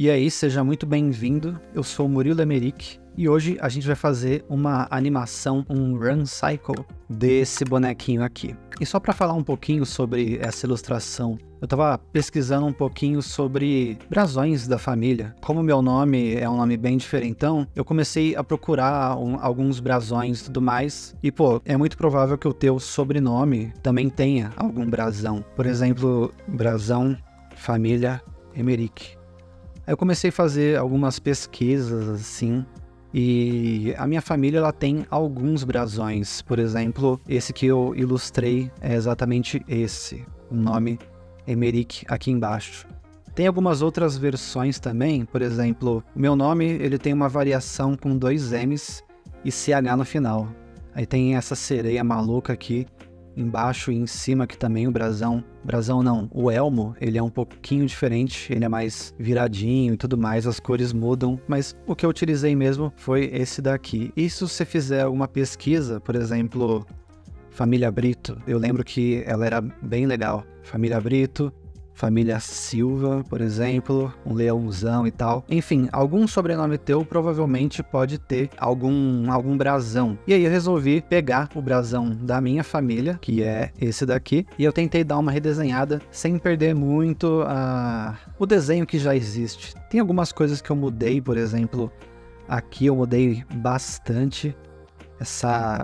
E aí, seja muito bem-vindo, eu sou o Murilo Emerick e hoje a gente vai fazer uma animação, um run cycle desse bonequinho aqui. E só para falar um pouquinho sobre essa ilustração, eu estava pesquisando um pouquinho sobre brasões da família. Como meu nome é um nome bem diferentão, eu comecei a procurar alguns brasões e tudo mais. E pô, é muito provável que o teu sobrenome também tenha algum brasão. Por exemplo, brasão família Emerick. Aí eu comecei a fazer algumas pesquisas assim. E a minha família ela tem alguns brasões. Por exemplo, esse que eu ilustrei é exatamente esse. O nome Emerick aqui embaixo. Tem algumas outras versões também. Por exemplo, o meu nome ele tem uma variação com 2 M's e CH no final. Aí tem essa sereia maluca aqui embaixo e em cima que também o brasão não, o elmo, ele é um pouquinho diferente, ele é mais viradinho e tudo mais, as cores mudam, mas o que eu utilizei mesmo foi esse daqui. E se você fizer alguma pesquisa, por exemplo, família Brito, eu lembro que ela era bem legal, família Brito, família Silva, por exemplo, um leãozão e tal. Enfim, algum sobrenome teu provavelmente pode ter algum brasão. E aí eu resolvi pegar o brasão da minha família, que é esse daqui, e eu tentei dar uma redesenhada sem perder muito o desenho que já existe. Tem algumas coisas que eu mudei, por exemplo, aqui eu mudei bastante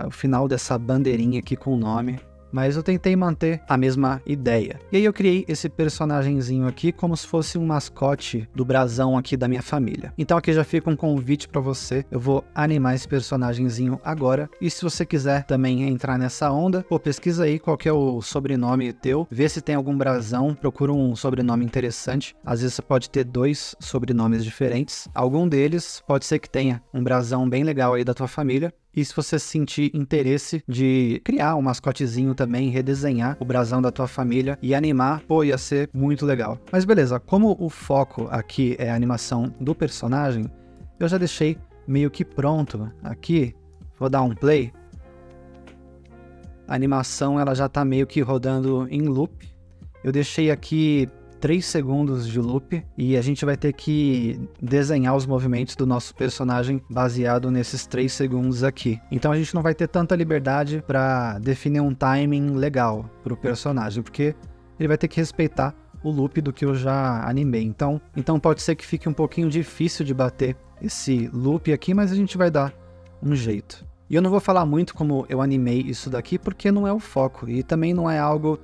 o final dessa bandeirinha aqui com o nome. Mas eu tentei manter a mesma ideia. E aí eu criei esse personagenzinho aqui como se fosse um mascote do brasão aqui da minha família. Então aqui já fica um convite para você. Eu vou animar esse personagenzinho agora. E se você quiser também entrar nessa onda, pô, pesquisa aí qual que é o sobrenome teu. Vê se tem algum brasão. Procura um sobrenome interessante. Às vezes você pode ter 2 sobrenomes diferentes. Algum deles pode ser que tenha um brasão bem legal aí da tua família. E se você sentir interesse de criar um mascotezinho também, redesenhar o brasão da tua família e animar, pô, ia ser muito legal. Mas beleza, como o foco aqui é a animação do personagem, eu já deixei meio que pronto aqui. Vou dar um play. A animação ela já tá meio que rodando em loop. Eu deixei aqui 3 segundos de loop e a gente vai ter que desenhar os movimentos do nosso personagem baseado nesses 3 segundos aqui. Então a gente não vai ter tanta liberdade para definir um timing legal para o personagem, porque ele vai ter que respeitar o loop do que eu já animei. Então pode ser que fique um pouquinho difícil de bater esse loop aqui, mas a gente vai dar um jeito. E eu não vou falar muito como eu animei isso daqui, porque não é o foco e também não é algo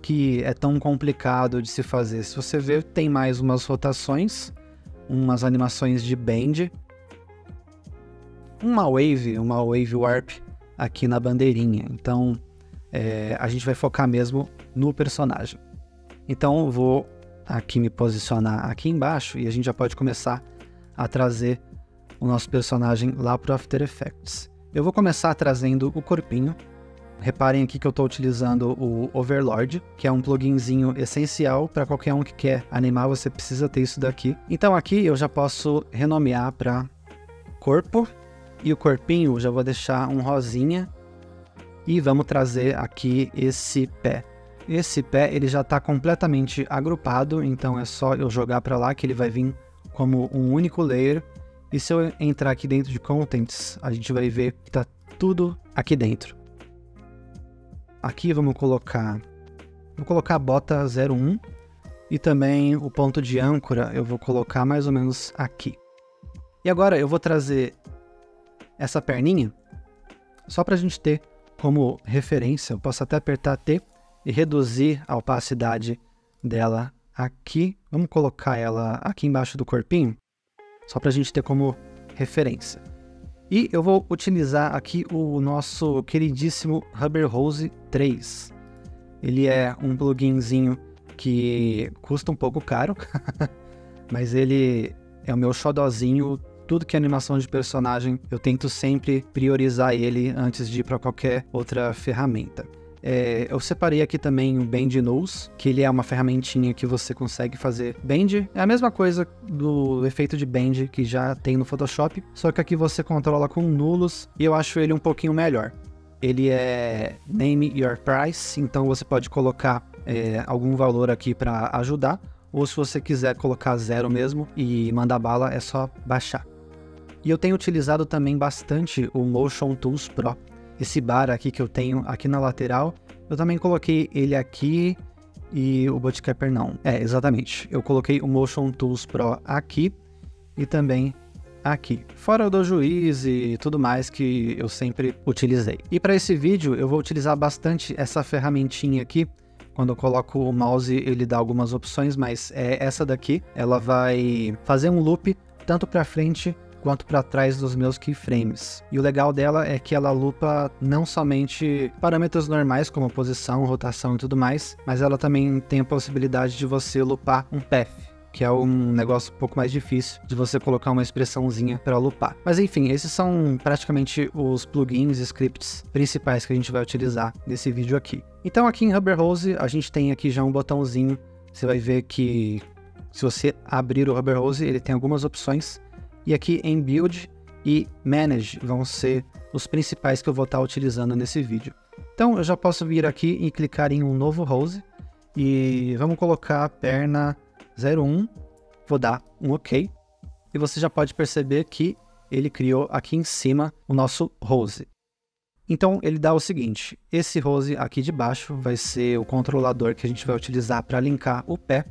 que é tão complicado de se fazer. Se você ver, tem mais umas rotações, umas animações de bend, uma wave warp aqui na bandeirinha. Então, a gente vai focar mesmo no personagem. Então, eu vou aqui me posicionar aqui embaixo e a gente já pode começar a trazer o nosso personagem lá para o After Effects. Eu vou começar trazendo o corpinho. Reparem aqui que eu estou utilizando o Overlord, que é um pluginzinho essencial para qualquer um que quer animar, você precisa ter isso daqui. Então aqui eu já posso renomear para corpo, e o corpinho eu já vou deixar um rosinha, e vamos trazer aqui esse pé. Esse pé ele já está completamente agrupado, então é só eu jogar para lá que ele vai vir como um único layer, e se eu entrar aqui dentro de Contents, a gente vai ver que está tudo aqui dentro. Aqui vou colocar a bota 01 e também o ponto de âncora eu vou colocar mais ou menos aqui. E agora eu vou trazer essa perninha só para a gente ter como referência. Eu posso até apertar T e reduzir a opacidade dela aqui. Vamos colocar ela aqui embaixo do corpinho, só para a gente ter como referência. E eu vou utilizar aqui o nosso queridíssimo Rubber Hose 3. Ele é um pluginzinho que custa um pouco caro, mas ele é o meu xodozinho. Tudo que é animação de personagem, eu tento sempre priorizar ele antes de ir para qualquer outra ferramenta. Eu separei aqui também o Bend Nose, que ele é uma ferramentinha que você consegue fazer bend. É a mesma coisa do efeito de bend que já tem no Photoshop, só que aqui você controla com nulos e eu acho ele um pouquinho melhor. Ele é Name Your Price, então você pode colocar algum valor aqui para ajudar, ou se você quiser colocar 0 mesmo e mandar bala, é só baixar. E eu tenho utilizado também bastante o Motion Tools Pro. Esse bar aqui que eu tenho aqui na lateral, eu também coloquei ele aqui e o Bootcapper não. Exatamente. Eu coloquei o Motion Tools Pro aqui e também aqui. Fora o do juiz e tudo mais que eu sempre utilizei. E para esse vídeo eu vou utilizar bastante essa ferramentinha aqui. Quando eu coloco o mouse ele dá algumas opções, mas essa daqui. Ela vai fazer um loop tanto para frente quanto para trás dos meus keyframes. E o legal dela é que ela lupa não somente parâmetros normais como posição, rotação e tudo mais, mas ela também tem a possibilidade de você lupar um path, que é um negócio um pouco mais difícil de você colocar uma expressãozinha para lupar. Mas enfim, esses são praticamente os plugins e scripts principais que a gente vai utilizar nesse vídeo aqui. Então aqui em Rubber Hose a gente tem aqui já um botãozinho, você vai ver que se você abrir o Rubber Hose ele tem algumas opções. E aqui em Build e Manage vão ser os principais que eu vou estar utilizando nesse vídeo. Então eu já posso vir aqui e clicar em um novo hose. E vamos colocar a perna 01. Vou dar um OK. E você já pode perceber que ele criou aqui em cima o nosso hose. Então ele dá o seguinte. Esse hose aqui de baixo vai ser o controlador que a gente vai utilizar para linkar o pé.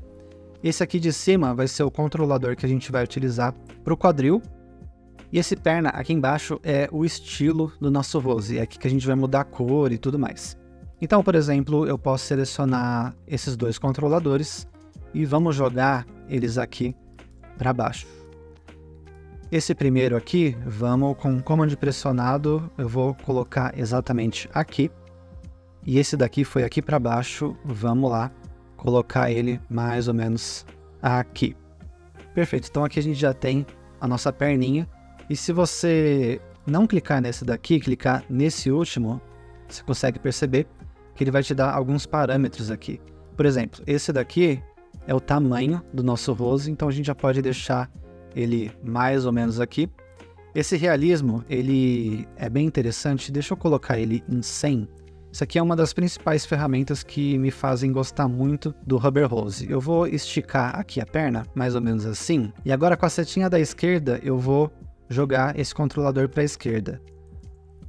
Esse aqui de cima vai ser o controlador que a gente vai utilizar para o quadril. E esse perna aqui embaixo é o estilo do nosso hose. É aqui que a gente vai mudar a cor e tudo mais. Então, por exemplo, eu posso selecionar esses dois controladores e vamos jogar eles aqui para baixo. Esse primeiro aqui, vamos com comando pressionado, eu vou colocar exatamente aqui. E esse daqui foi aqui para baixo, vamos lá. Colocar ele mais ou menos aqui. Perfeito, então aqui a gente já tem a nossa perninha. E se você não clicar nesse daqui, clicar nesse último, você consegue perceber que ele vai te dar alguns parâmetros aqui. Por exemplo, esse daqui é o tamanho do nosso hose, então a gente já pode deixar ele mais ou menos aqui. Esse realismo, ele é bem interessante, deixa eu colocar ele em 100. Isso aqui é uma das principais ferramentas que me fazem gostar muito do Rubber Hose. Eu vou esticar aqui a perna, mais ou menos assim. E agora com a setinha da esquerda, eu vou jogar esse controlador para a esquerda.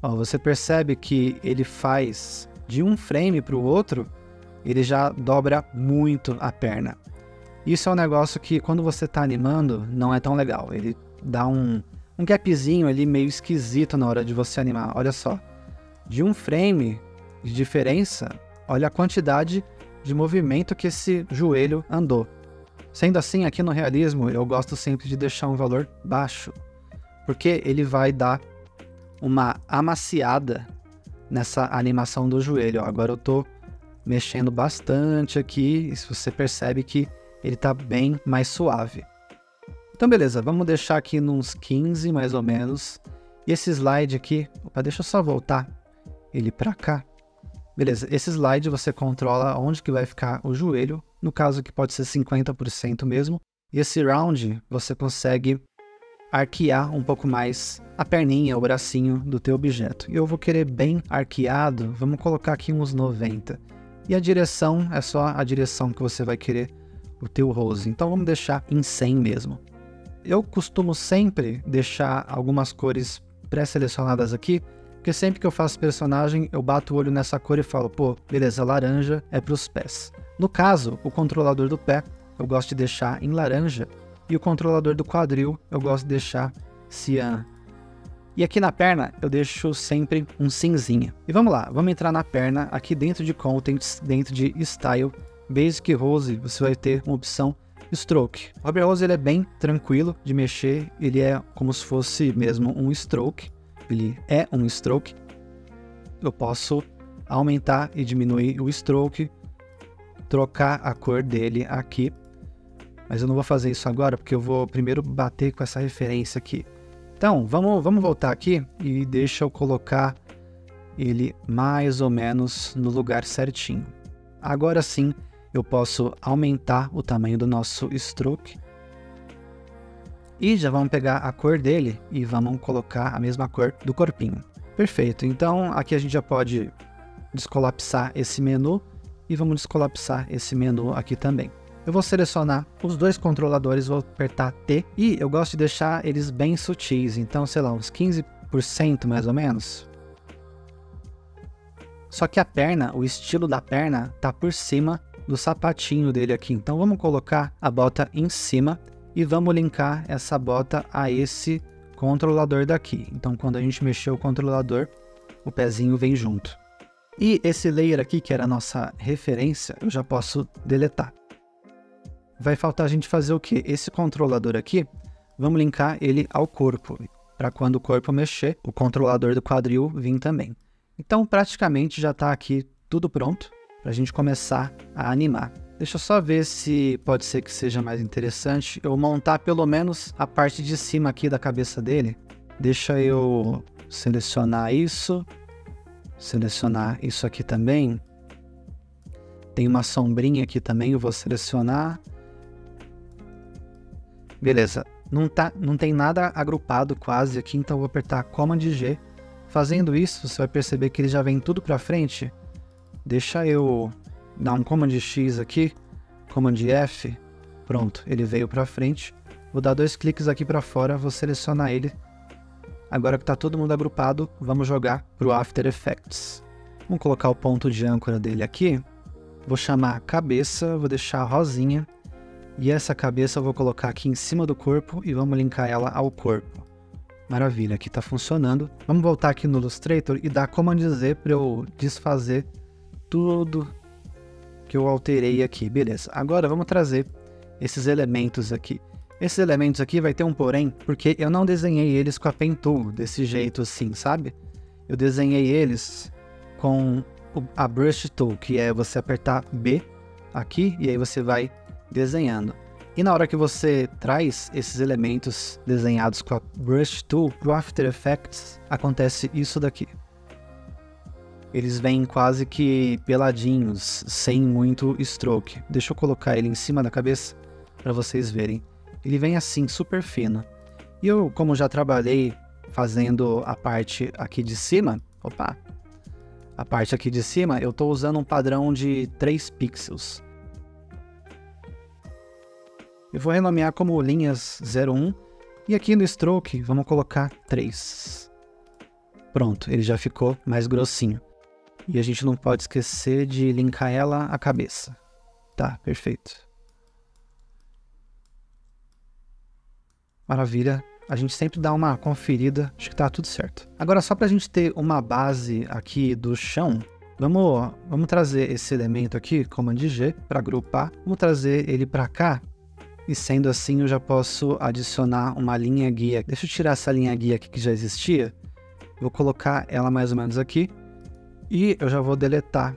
Ó, você percebe que ele faz de um frame para o outro, ele já dobra muito a perna. Isso é um negócio que quando você está animando, não é tão legal. Ele dá um gapzinho ali meio esquisito na hora de você animar. Olha só, de um frame de diferença, olha a quantidade de movimento que esse joelho andou. Sendo assim, aqui no realismo, eu gosto sempre de deixar um valor baixo, porque ele vai dar uma amaciada nessa animação do joelho. Ó, agora eu tô mexendo bastante aqui, e você percebe que ele tá bem mais suave. Então beleza, vamos deixar aqui nos 15 mais ou menos. E esse slide aqui, opa, deixa eu só voltar ele para cá. Beleza, esse slide você controla onde que vai ficar o joelho, no caso que pode ser 50% mesmo. E esse round você consegue arquear um pouco mais a perninha, o bracinho do teu objeto. E eu vou querer bem arqueado, vamos colocar aqui uns 90. E a direção é só a direção que você vai querer o teu hose. Então vamos deixar em 100 mesmo. Eu costumo sempre deixar algumas cores pré-selecionadas aqui, porque sempre que eu faço personagem, eu bato o olho nessa cor e falo, pô, beleza, laranja é para os pés. No caso, o controlador do pé, eu gosto de deixar em laranja, e o controlador do quadril, eu gosto de deixar cian. E aqui na perna, eu deixo sempre um cinzinha. E vamos lá, vamos entrar na perna, aqui dentro de Contents, dentro de Style, Basic Hose, você vai ter uma opção Stroke. O Rubber Hose ele é bem tranquilo de mexer, ele é como se fosse mesmo um stroke. Ele é um stroke. Eu posso aumentar e diminuir o stroke, trocar a cor dele aqui. Mas eu não vou fazer isso agora, porque eu vou primeiro bater com essa referência aqui. Então, vamos voltar aqui e deixa eu colocar ele mais ou menos no lugar certinho. Agora sim, eu posso aumentar o tamanho do nosso stroke. E já vamos pegar a cor dele e vamos colocar a mesma cor do corpinho. Perfeito, então aqui a gente já pode descolapsar esse menu e vamos descolapsar esse menu aqui também. Eu vou selecionar os dois controladores, vou apertar T, e eu gosto de deixar eles bem sutis, então, sei lá, uns 15% mais ou menos. Só que a perna, o estilo da perna, tá por cima do sapatinho dele aqui. Então vamos colocar a bota em cima e vamos linkar essa bota a esse controlador daqui. Então quando a gente mexer o controlador, o pezinho vem junto. E esse layer aqui, que era a nossa referência, eu já posso deletar. Vai faltar a gente fazer o quê? Esse controlador aqui, vamos linkar ele ao corpo, para quando o corpo mexer, o controlador do quadril vir também. Então praticamente já está aqui tudo pronto para a gente começar a animar. Deixa eu só ver se pode ser que seja mais interessante eu montar pelo menos a parte de cima aqui da cabeça dele. Deixa eu selecionar isso aqui também. Tem uma sombrinha aqui também, eu vou selecionar. Beleza, não tem nada agrupado quase aqui, então eu vou apertar Command G. Fazendo isso, você vai perceber que ele já vem tudo para frente. Deixa eu dar um Command X aqui, Command F, pronto, ele veio para frente. Vou dar 2 cliques aqui para fora, vou selecionar ele. Agora que está todo mundo agrupado, vamos jogar para o After Effects. Vamos colocar o ponto de âncora dele aqui. Vou chamar a cabeça, vou deixar rosinha. E essa cabeça eu vou colocar aqui em cima do corpo e vamos linkar ela ao corpo. Maravilha, aqui está funcionando. Vamos voltar aqui no Illustrator e dar Command Z para eu desfazer tudo que eu alterei aqui. Beleza, agora vamos trazer esses elementos aqui. Esses elementos aqui vai ter um porém, porque eu não desenhei eles com a Pen Tool desse jeito assim, sabe? Eu desenhei eles com a Brush Tool, que é você apertar B aqui e aí você vai desenhando. E na hora que você traz esses elementos desenhados com a Brush Tool para o After Effects, acontece isso daqui. Eles vêm quase que peladinhos, sem muito stroke. Deixa eu colocar ele em cima da cabeça para vocês verem. Ele vem assim, super fino. E eu, como já trabalhei fazendo a parte aqui de cima, a parte aqui de cima, eu estou usando um padrão de 3 pixels. Eu vou renomear como linhas 01 e aqui no stroke vamos colocar 3. Pronto, ele já ficou mais grossinho. E a gente não pode esquecer de linkar ela à cabeça. Tá, perfeito. Maravilha. A gente sempre dá uma conferida, acho que tá tudo certo. Agora só pra gente ter uma base aqui do chão, vamos trazer esse elemento aqui, Command G, para agrupar. Vamos trazer ele para cá. E sendo assim, eu já posso adicionar uma linha guia. Deixa eu tirar essa linha guia aqui que já existia. Vou colocar ela mais ou menos aqui. E eu já vou deletar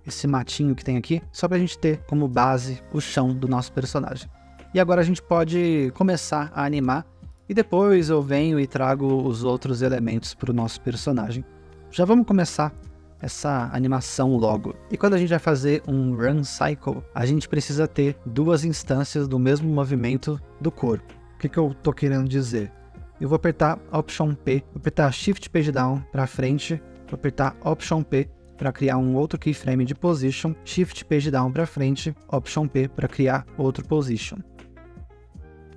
esse matinho que tem aqui, só pra gente ter como base o chão do nosso personagem. E agora a gente pode começar a animar. E depois eu venho e trago os outros elementos para o nosso personagem. Já vamos começar essa animação logo. E quando a gente vai fazer um Run Cycle, a gente precisa ter 2 instâncias do mesmo movimento do corpo. O que eu tô querendo dizer? Eu vou apertar Option P, vou apertar Shift Page Down para frente, vou apertar Option P para criar um outro keyframe de Position, Shift Page Down para frente, Option P para criar outro Position.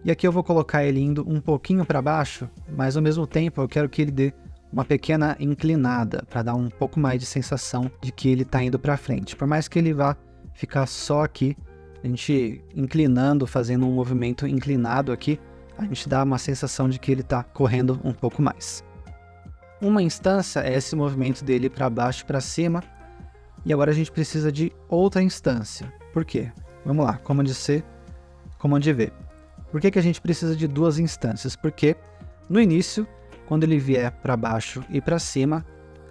E aqui eu vou colocar ele indo um pouquinho para baixo, mas ao mesmo tempo eu quero que ele dê uma pequena inclinada, para dar um pouco mais de sensação de que ele está indo para frente. Por mais que ele vá ficar só aqui, a gente inclinando, fazendo um movimento inclinado aqui, a gente dá uma sensação de que ele está correndo um pouco mais. Uma instância é esse movimento dele para baixo e para cima, e agora a gente precisa de outra instância. Por quê? Vamos lá, Command C, Command V. Por que a gente precisa de 2 instâncias? Porque no início, quando ele vier para baixo e para cima,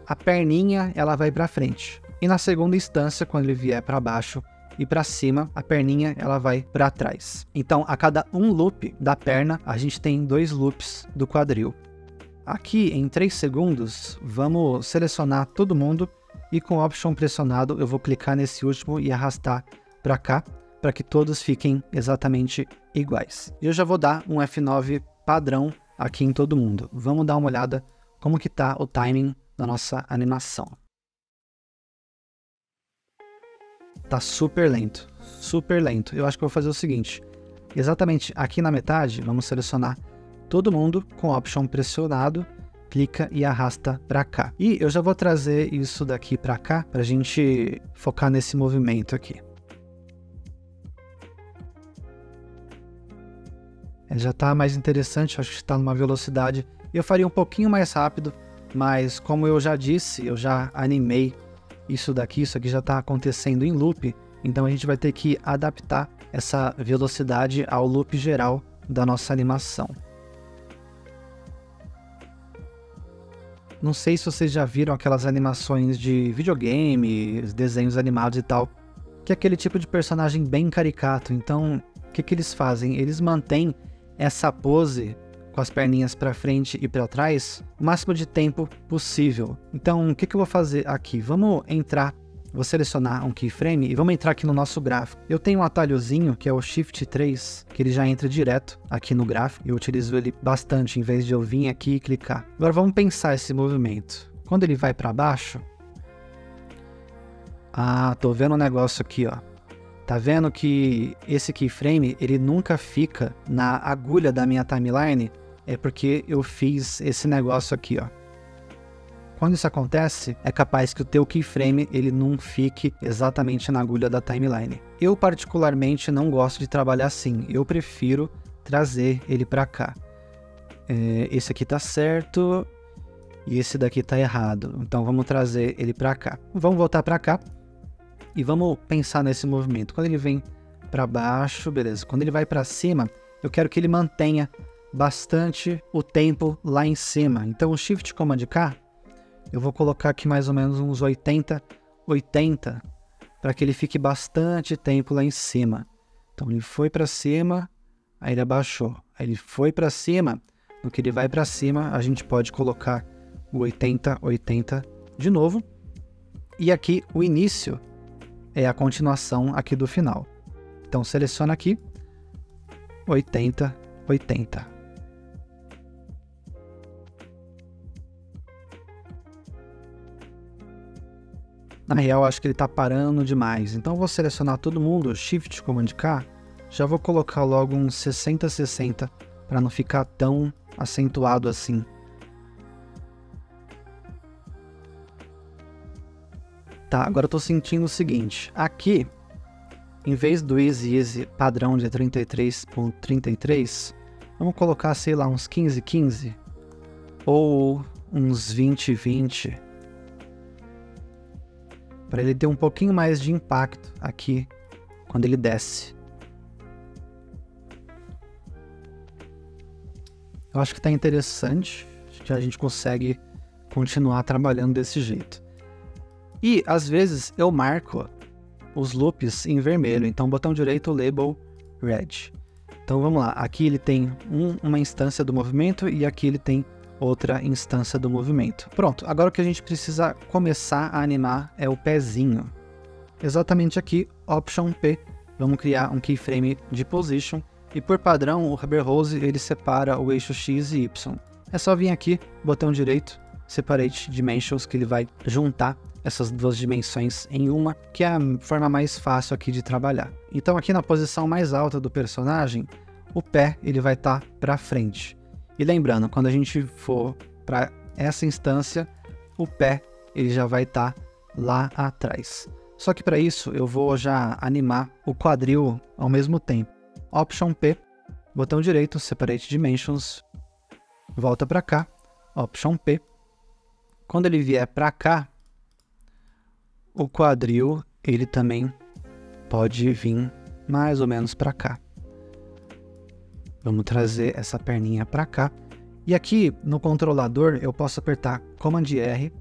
a perninha ela vai para frente. E na segunda instância, quando ele vier para baixo e para cima, a perninha ela vai para trás. Então, a cada um loop da perna, a gente tem 2 loops do quadril. Aqui, em 3 segundos, vamos selecionar todo mundo e com o Option pressionado, eu vou clicar nesse último e arrastar para cá, para que todos fiquem exatamente iguais. E eu já vou dar um F9 padrão aqui em todo mundo. Vamos dar uma olhada como que tá o timing da nossa animação. tá super lento, super lento. Eu acho que eu vou fazer o seguinte, exatamente aqui na metade, vamos selecionar todo mundo com Option pressionado, clica e arrasta para cá. E eu já vou trazer isso daqui para cá, para a gente focar nesse movimento aqui. Já está mais interessante, acho que está numa velocidade. Eu faria um pouquinho mais rápido, mas como eu já disse, eu já animei isso aqui já está acontecendo em loop, então a gente vai ter que adaptar essa velocidade ao loop geral da nossa animação. Não sei se vocês já viram aquelas animações de videogame, desenhos animados e tal, que é aquele tipo de personagem bem caricato. Então, o que eles fazem? Eles mantêm essa pose com as perninhas para frente e para trás o máximo de tempo possível. Então, o que eu vou fazer aqui? Vamos entrar, vou selecionar um keyframe e vamos entrar aqui no nosso gráfico. Eu tenho um atalhozinho que é o Shift 3, que ele já entra direto aqui no gráfico. Eu utilizo ele bastante em vez de eu vir aqui e clicar. Agora vamos pensar esse movimento. Quando ele vai para baixo... Ah, tô vendo um negócio aqui, ó. Tá vendo que esse keyframe, ele nunca fica na agulha da minha timeline? É porque eu fiz esse negócio aqui, ó. Quando isso acontece, é capaz que o teu keyframe ele não fique exatamente na agulha da timeline. Eu particularmente não gosto de trabalhar assim, eu prefiro trazer ele para cá. Esse aqui tá certo e esse daqui tá errado, então vamos trazer ele para cá. Vamos voltar para cá e vamos pensar nesse movimento. Quando ele vem para baixo, beleza. Quando ele vai para cima, eu quero que ele mantenha bastante o tempo lá em cima. Então o Shift Command K, eu vou colocar aqui mais ou menos uns 80, para que ele fique bastante tempo lá em cima. Então ele foi para cima, aí ele abaixou. Aí ele foi para cima, no que ele vai para cima, a gente pode colocar o 80 de novo. E aqui o início é a continuação aqui do final. Então seleciona aqui, 80. Na real, acho que ele está parando demais. Então, eu vou selecionar todo mundo, Shift Command K. Já vou colocar logo uns 60 para não ficar tão acentuado assim. Tá, agora eu estou sentindo o seguinte. Aqui, em vez do Easy padrão de 33.33, vamos colocar, sei lá, uns 15 ou uns 20. Para ele ter um pouquinho mais de impacto aqui quando ele desce. Eu acho que está interessante, que a gente consegue continuar trabalhando desse jeito. E às vezes eu marco os loops em vermelho, então botão direito, label red. Então vamos lá, aqui ele tem uma instância do movimento e aqui ele tem outra instância do movimento. Pronto, agora o que a gente precisa começar a animar é o pezinho. Exatamente aqui, Option P, vamos criar um keyframe de position e por padrão o Rubber Hose ele separa o eixo X e Y. É só vir aqui, botão direito, Separate Dimensions, que ele vai juntar essas duas dimensões em uma, que é a forma mais fácil aqui de trabalhar. Então aqui na posição mais alta do personagem, o pé ele vai estar para frente. E lembrando, quando a gente for para essa instância, o pé ele já vai estar lá atrás. Só que para isso eu vou já animar o quadril ao mesmo tempo. Option P, botão direito, Separate Dimensions, volta para cá, Option P. Quando ele vier para cá, o quadril ele também pode vir mais ou menos para cá. Vamos trazer essa perninha para cá. E aqui no controlador eu posso apertar Command R.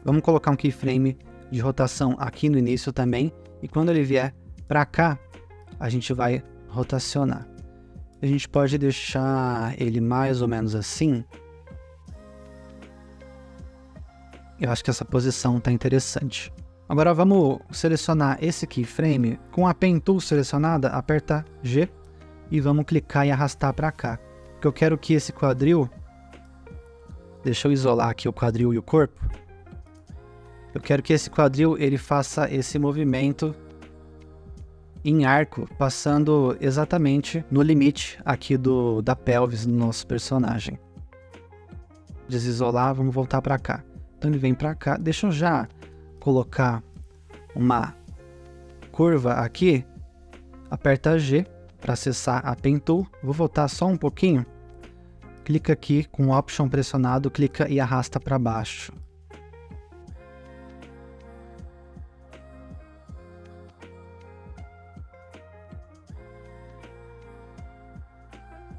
Vamos colocar um keyframe de rotação aqui no início também. E quando ele vier para cá, a gente vai rotacionar. A gente pode deixar ele mais ou menos assim. Eu acho que essa posição está interessante. Agora vamos selecionar esse keyframe. Com a Pen Tool selecionada, aperta G. E vamos clicar e arrastar para cá. Porque eu quero que esse quadril... Deixa eu isolar aqui o quadril e o corpo. Eu quero que esse quadril ele faça esse movimento em arco, passando exatamente no limite aqui da pelvis do nosso personagem. Desisolar, vamos voltar para cá. Então ele vem para cá. Deixa eu já colocar uma curva aqui. Aperta G para acessar a Pen Tool. Vou voltar só um pouquinho. Clica aqui com o Option pressionado, clica e arrasta para baixo.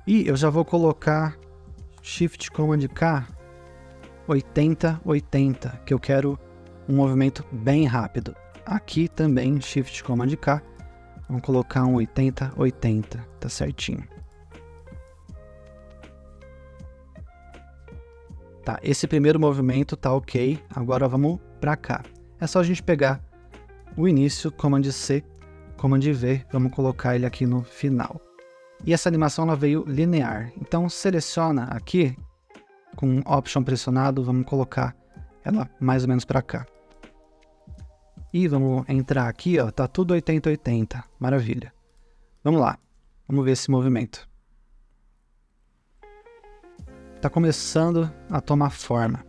E eu já vou colocar Shift Command K 80, 80, que eu quero um movimento bem rápido. Aqui também Shift Command K, vamos colocar um 80, 80, tá certinho. Tá, esse primeiro movimento tá ok, agora vamos para cá. É só a gente pegar o início, Command C, Command V, vamos colocar ele aqui no final. E essa animação ela veio linear, então seleciona aqui, com Option pressionado, vamos colocar ela mais ou menos para cá. E vamos entrar aqui, ó, tá tudo 80, 80, maravilha. Vamos lá, vamos ver esse movimento. Tá começando a tomar forma.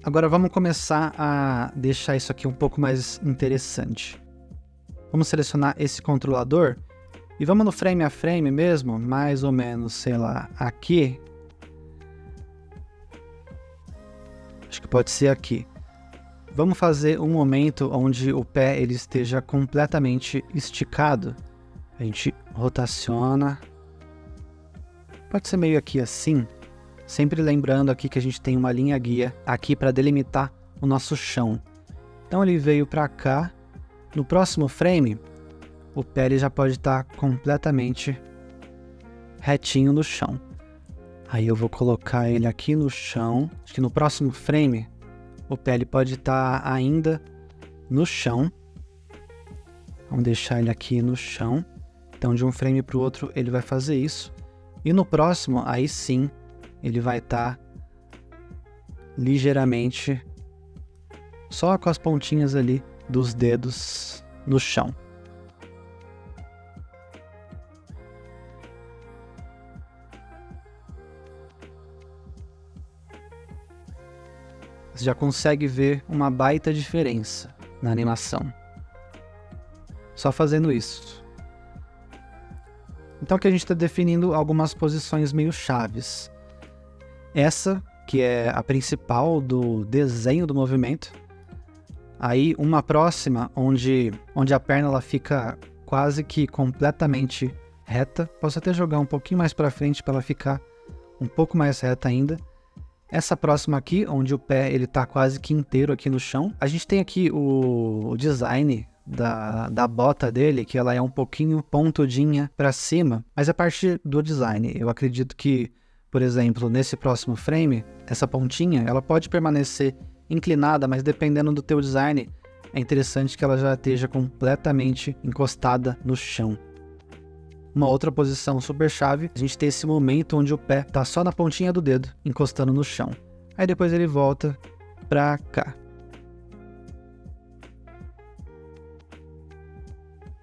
Agora vamos começar a deixar isso aqui um pouco mais interessante. Vamos selecionar esse controlador e vamos no frame a frame mesmo, mais ou menos, sei lá, aqui. Acho que pode ser aqui. Vamos fazer um momento onde o pé ele esteja completamente esticado. A gente rotaciona. Pode ser meio aqui assim. Sempre lembrando aqui que a gente tem uma linha guia aqui para delimitar o nosso chão. Então ele veio para cá. No próximo frame, o pé ele já pode estar completamente retinho no chão. Aí eu vou colocar ele aqui no chão. Acho que no próximo frame, o pé ele pode estar ainda no chão. Vamos deixar ele aqui no chão. Então de um frame para o outro ele vai fazer isso. E no próximo, aí sim, ele vai estar ligeiramente só com as pontinhas ali dos dedos no chão. Você já consegue ver uma baita diferença na animação. Só fazendo isso. Então aqui a gente está definindo algumas posições meio chaves. Essa, que é a principal do desenho do movimento. Aí uma próxima, onde a perna ela fica quase que completamente reta. Posso até jogar um pouquinho mais para frente para ela ficar um pouco mais reta ainda. Essa próxima aqui, onde o pé ele tá quase que inteiro aqui no chão. A gente tem aqui o design da bota dele, que ela é um pouquinho pontudinha para cima. Mas a partir do design, eu acredito que, por exemplo, nesse próximo frame, essa pontinha, ela pode permanecer inclinada, mas dependendo do teu design, é interessante que ela já esteja completamente encostada no chão. Uma outra posição super chave, a gente tem esse momento onde o pé tá só na pontinha do dedo, encostando no chão. Aí depois ele volta pra cá.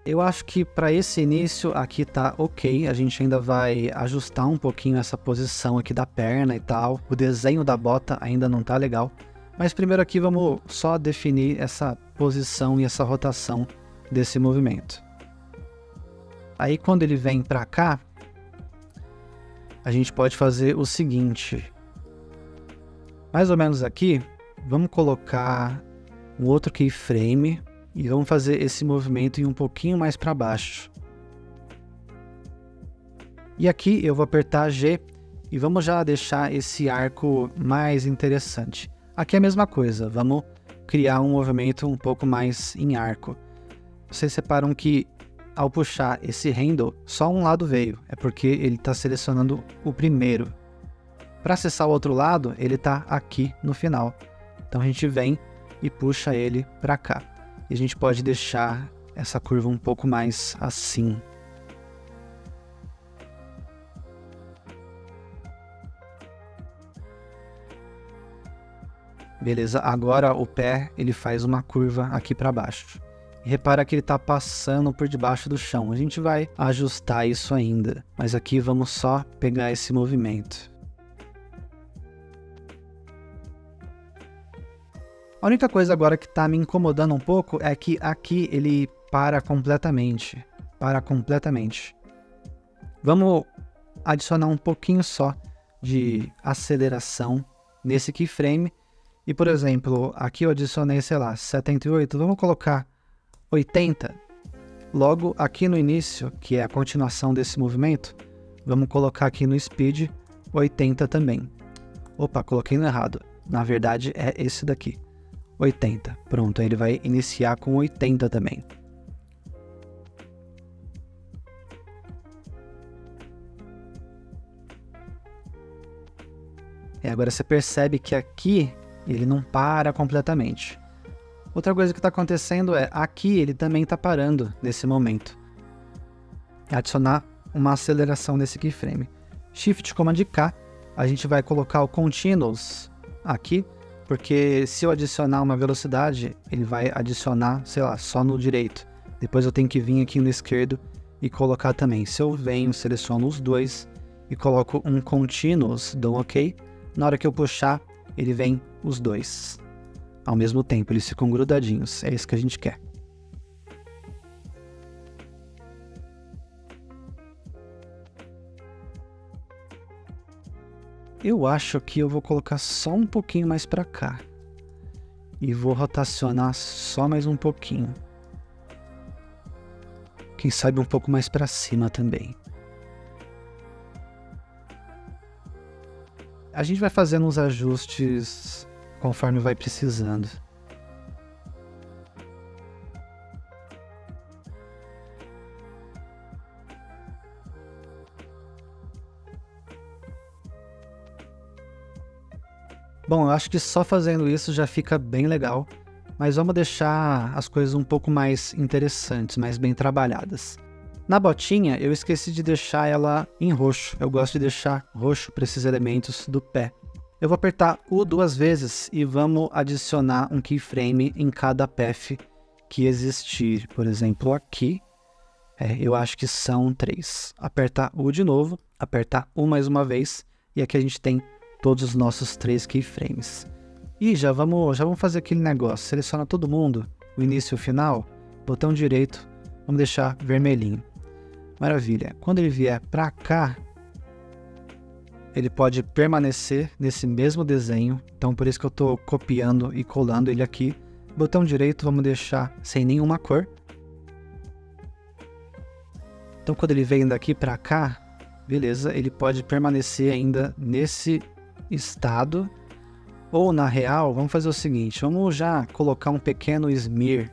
Eu acho que para esse início aqui tá ok, a gente ainda vai ajustar um pouquinho essa posição aqui da perna e tal. O desenho da bota ainda não tá legal, mas primeiro aqui vamos só definir essa posição e essa rotação desse movimento. Aí quando ele vem para cá, a gente pode fazer o seguinte. Mais ou menos aqui, vamos colocar um outro keyframe e vamos fazer esse movimento ir um pouquinho mais para baixo. E aqui eu vou apertar G e vamos já deixar esse arco mais interessante. Aqui é a mesma coisa, vamos criar um movimento um pouco mais em arco. Vocês separam que ao puxar esse handle, só um lado veio, é porque ele está selecionando o primeiro. Para acessar o outro lado, ele está aqui no final. Então a gente vem e puxa ele para cá. E a gente pode deixar essa curva um pouco mais assim. Beleza, agora o pé ele faz uma curva aqui para baixo. Repara que ele está passando por debaixo do chão. A gente vai ajustar isso ainda, mas aqui vamos só pegar esse movimento. A única coisa agora que está me incomodando um pouco é que aqui ele para completamente. Vamos adicionar um pouquinho só de aceleração nesse keyframe. E, por exemplo, aqui eu adicionei, sei lá, 78. Vamos colocar 80. Logo aqui no início, que é a continuação desse movimento, vamos colocar aqui no speed 80 também. Opa, coloquei no errado. Na verdade é esse daqui. 80. Pronto, aí ele vai iniciar com 80 também. Agora você percebe que aqui ele não para completamente. Outra coisa que está acontecendo é, aqui ele também está parando nesse momento. Adicionar uma aceleração nesse keyframe. Shift Command K, a gente vai colocar o Continuous aqui, porque se eu adicionar uma velocidade, ele vai adicionar, sei lá, só no direito. Depois eu tenho que vir aqui no esquerdo e colocar também. Se eu venho, seleciono os dois e coloco um Continuous, dou OK. Na hora que eu puxar, ele vem os dois. Ao mesmo tempo, eles ficam grudadinhos. É isso que a gente quer. Eu acho que eu vou colocar só um pouquinho mais para cá. E vou rotacionar só mais um pouquinho. Quem sabe um pouco mais para cima também. A gente vai fazendo uns ajustes conforme vai precisando. Bom, eu acho que só fazendo isso já fica bem legal, mas vamos deixar as coisas um pouco mais interessantes, mais bem trabalhadas. Na botinha, eu esqueci de deixar ela em roxo. Eu gosto de deixar roxo para esses elementos do pé. Eu vou apertar U duas vezes e vamos adicionar um keyframe em cada path que existir. Por exemplo, aqui, eu acho que são 3. Apertar U de novo, apertar U mais uma vez, e aqui a gente tem todos os nossos 3 keyframes. E já vamos fazer aquele negócio. Seleciona todo mundo, o início e o final, botão direito, vamos deixar vermelhinho. Maravilha. Quando ele vier para cá, ele pode permanecer nesse mesmo desenho. Então por isso que eu estou copiando e colando ele aqui. Botão direito, vamos deixar sem nenhuma cor. Então quando ele vem daqui para cá, beleza, ele pode permanecer ainda nesse estado. Ou na real, vamos fazer o seguinte, vamos já colocar um pequeno smear.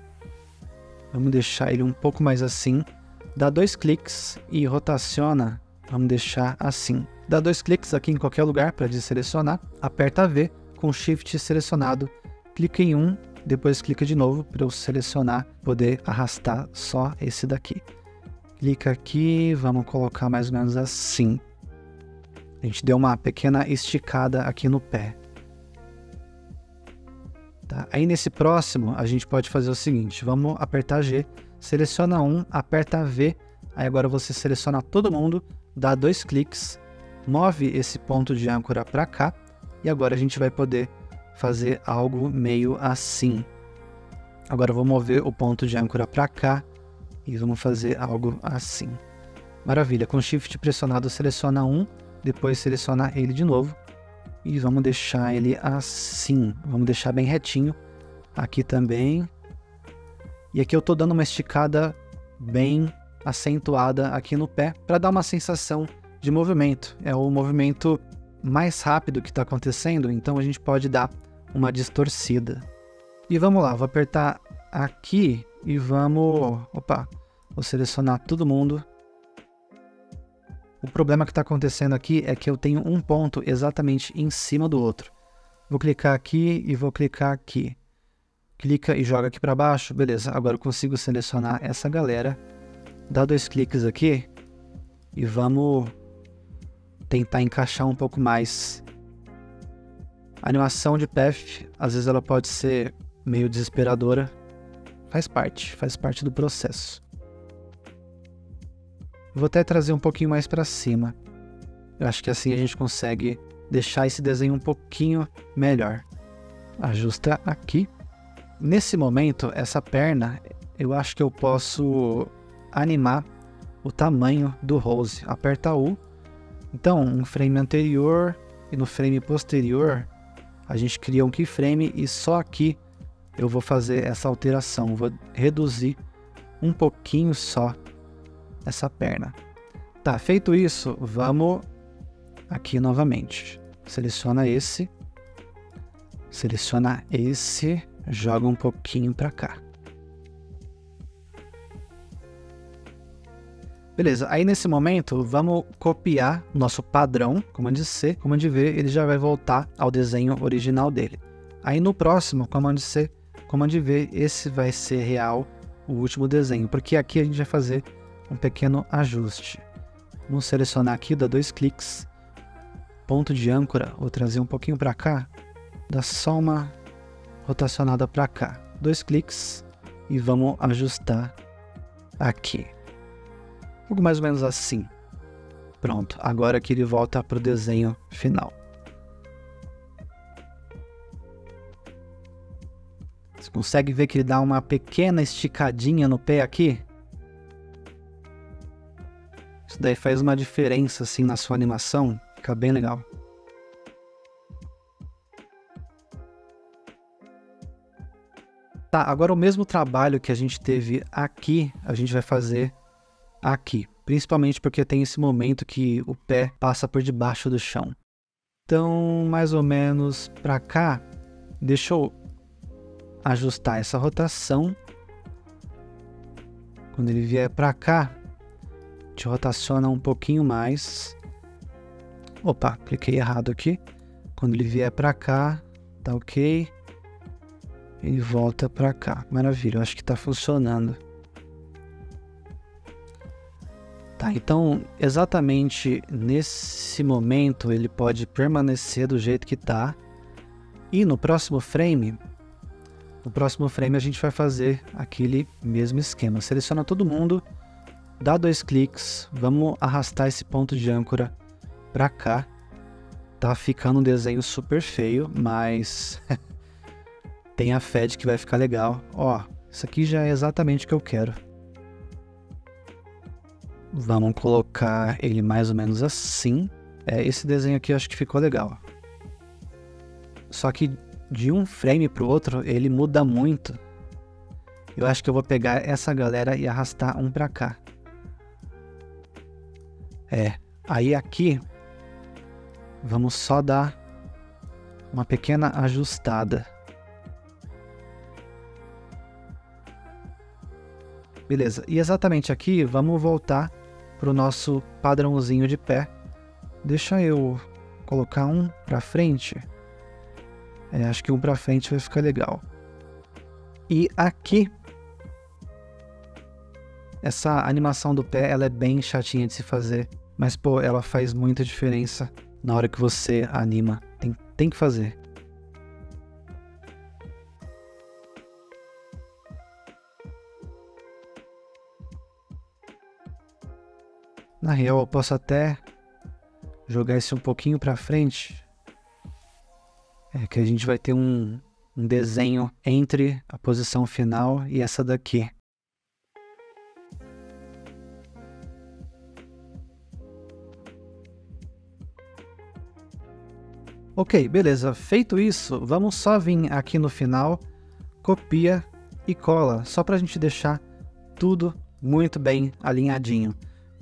Vamos deixar ele um pouco mais assim. Dá 2 cliques e rotaciona, vamos deixar assim. Dá 2 cliques aqui em qualquer lugar para deselecionar, aperta V com Shift selecionado, clica em um, depois clica de novo para eu selecionar, poder arrastar só esse daqui. Clica aqui, vamos colocar mais ou menos assim. A gente deu uma pequena esticada aqui no pé. Tá? Aí nesse próximo a gente pode fazer o seguinte, vamos apertar G, seleciona um, aperta V, aí agora você seleciona todo mundo, dá 2 cliques, move esse ponto de âncora para cá, e agora a gente vai poder fazer algo meio assim. Agora eu vou mover o ponto de âncora para cá, e vamos fazer algo assim. Maravilha, com Shift pressionado seleciona um, depois seleciona ele de novo, e vamos deixar ele assim, vamos deixar bem retinho, aqui também. E aqui eu estou dando uma esticada bem acentuada aqui no pé, para dar uma sensação de movimento. É o movimento mais rápido que está acontecendo, então a gente pode dar uma distorcida. E vamos lá, vou apertar aqui e vamos... Opa, vou selecionar todo mundo. O problema que está acontecendo aqui é que eu tenho um ponto exatamente em cima do outro. Vou clicar aqui e vou clicar aqui. Clica e joga aqui para baixo. Beleza, agora eu consigo selecionar essa galera. Dá 2 cliques aqui e vamos tentar encaixar um pouco mais A animação de path, às vezes ela pode ser meio desesperadora. Faz parte do processo. Vou até trazer um pouquinho mais para cima. Eu acho que assim a gente consegue deixar esse desenho um pouquinho melhor. Ajusta aqui. Nesse momento, essa perna, eu acho que eu posso animar o tamanho do Rose. Aperta U. Então, um frame anterior e no frame posterior, a gente cria um keyframe e só aqui eu vou fazer essa alteração. Vou reduzir um pouquinho só essa perna. Tá, feito isso, vamos aqui novamente. Seleciona esse, joga um pouquinho para cá. Beleza, aí nesse momento vamos copiar nosso padrão, Command C, Command V, ele já vai voltar ao desenho original dele. Aí no próximo, Command C, Command V, esse vai ser real, o último desenho, porque aqui a gente vai fazer um pequeno ajuste. Vamos selecionar aqui, dá 2 cliques, ponto de âncora, vou trazer um pouquinho para cá, dá só uma rotacionada para cá, 2 cliques e vamos ajustar aqui. Algo mais ou menos assim. Pronto, agora que ele volta para o desenho final. Você consegue ver que ele dá uma pequena esticadinha no pé aqui? Isso daí faz uma diferença assim na sua animação, fica bem legal. Tá, agora o mesmo trabalho que a gente teve aqui, a gente vai fazer aqui, principalmente porque tem esse momento que o pé passa por debaixo do chão. Então, mais ou menos para cá, deixa eu ajustar essa rotação. Quando ele vier para cá, te rotaciona um pouquinho mais. Opa, cliquei errado aqui. Quando ele vier para cá, tá ok. Ele volta para cá. Maravilha, eu acho que está funcionando. Tá, então exatamente nesse momento ele pode permanecer do jeito que tá. E no próximo frame a gente vai fazer aquele mesmo esquema. Seleciona todo mundo, dá 2 cliques, vamos arrastar esse ponto de âncora pra cá. Tá ficando um desenho super feio, mas tenha fé de que vai ficar legal. Ó, isso aqui já é exatamente o que eu quero. Vamos colocar ele mais ou menos assim. Esse desenho aqui eu acho que ficou legal. Só que de um frame para o outro ele muda muito. Eu acho que eu vou pegar essa galera e arrastar um para cá. Aí aqui vamos só dar uma pequena ajustada. Beleza, e exatamente aqui vamos voltar para o nosso padrãozinho de pé. Deixa eu colocar um para frente. Acho que um para frente vai ficar legal. E aqui, essa animação do pé, ela é bem chatinha de se fazer, mas pô, ela faz muita diferença na hora que você anima. Tem que fazer. Na real, eu posso até jogar esse um pouquinho para frente. Que a gente vai ter um desenho entre a posição final e essa daqui. Ok, beleza. Feito isso, vamos só vir aqui no final, copia e cola, só para a gente deixar tudo muito bem alinhadinho.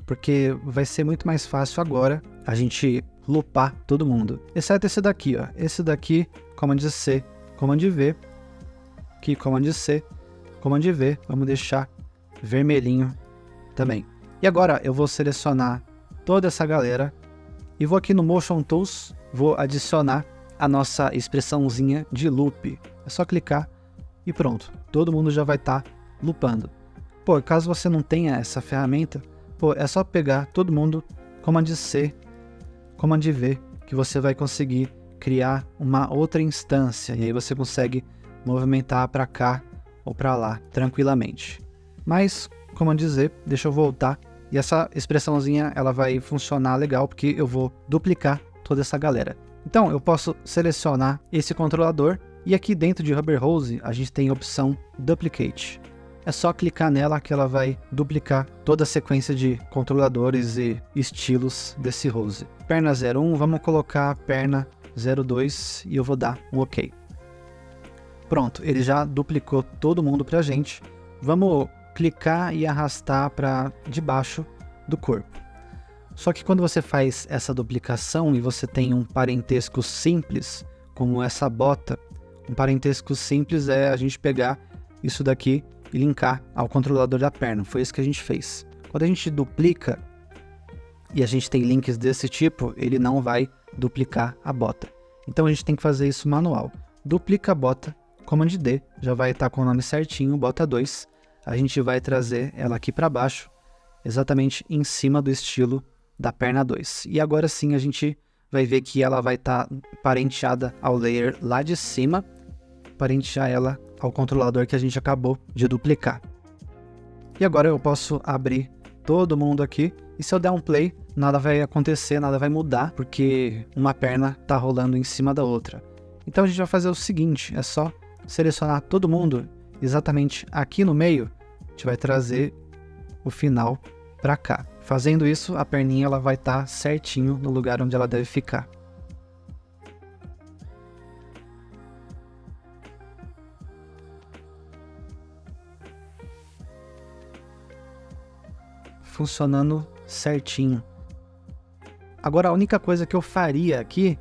Porque vai ser muito mais fácil agora a gente loopar todo mundo. Exceto esse daqui, ó. Esse daqui, Command C, Command V. Aqui, Command C, Command V. Vamos deixar vermelhinho também. E agora eu vou selecionar toda essa galera e vou aqui no Motion Tools, vou adicionar a nossa expressãozinha de loop. É só clicar e pronto. Todo mundo já vai estar loopando. Pô, caso você não tenha essa ferramenta, é só pegar todo mundo, Command C, Command V, que você vai conseguir criar uma outra instância, e aí você consegue movimentar para cá ou para lá tranquilamente. Mas, como dizer, deixa eu voltar, e essa expressãozinha ela vai funcionar legal porque eu vou duplicar toda essa galera. Então eu posso selecionar esse controlador, e aqui dentro de Rubber Hose a gente tem a opção Duplicate. É só clicar nela que ela vai duplicar toda a sequência de controladores e estilos desse hose. Perna 01, vamos colocar perna 02 e eu vou dar um OK. Pronto, ele já duplicou todo mundo pra gente. Vamos clicar e arrastar para debaixo do corpo. Só que quando você faz essa duplicação e você tem um parentesco simples, como essa bota, um parentesco simples é a gente pegar isso daqui e linkar ao controlador da perna. Foi isso que a gente fez. Quando a gente duplica e a gente tem links desse tipo, ele não vai duplicar a bota. Então a gente tem que fazer isso manual. Duplica a bota, Command D, já vai estar com o nome certinho, bota 2. A gente vai trazer ela aqui para baixo, exatamente em cima do estilo da perna 2. E agora sim a gente vai ver que ela vai estar parenteada ao layer lá de cima, parentear ela ao controlador que a gente acabou de duplicar. E agora eu posso abrir todo mundo aqui, e se eu der um play, nada vai acontecer, nada vai mudar, porque uma perna está rolando em cima da outra. Então a gente vai fazer o seguinte, é só selecionar todo mundo exatamente aqui no meio, a gente vai trazer o final para cá. Fazendo isso, a perninha ela vai estar certinho no lugar onde ela deve ficar. Funcionando certinho. Agora a única coisa que eu faria aqui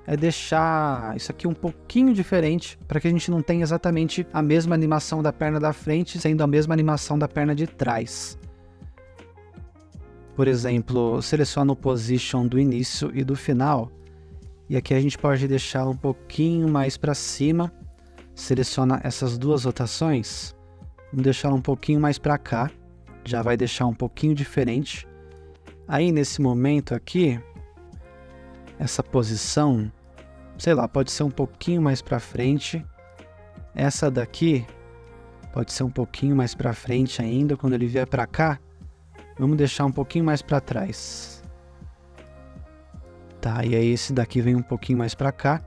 é deixar isso aqui um pouquinho diferente, para que a gente não tenha exatamente a mesma animação da perna da frente, sendo a mesma animação da perna de trás. Por exemplo, seleciono o position do início e do final, e aqui a gente pode deixar um pouquinho mais para cima, seleciona essas duas rotações, vamos deixar um pouquinho mais para cá, já vai deixar um pouquinho diferente. Aí nesse momento aqui, essa posição, sei lá, pode ser um pouquinho mais para frente. Essa daqui pode ser um pouquinho mais para frente ainda. Quando ele vier para cá, vamos deixar um pouquinho mais para trás. Tá, e aí esse daqui vem um pouquinho mais para cá.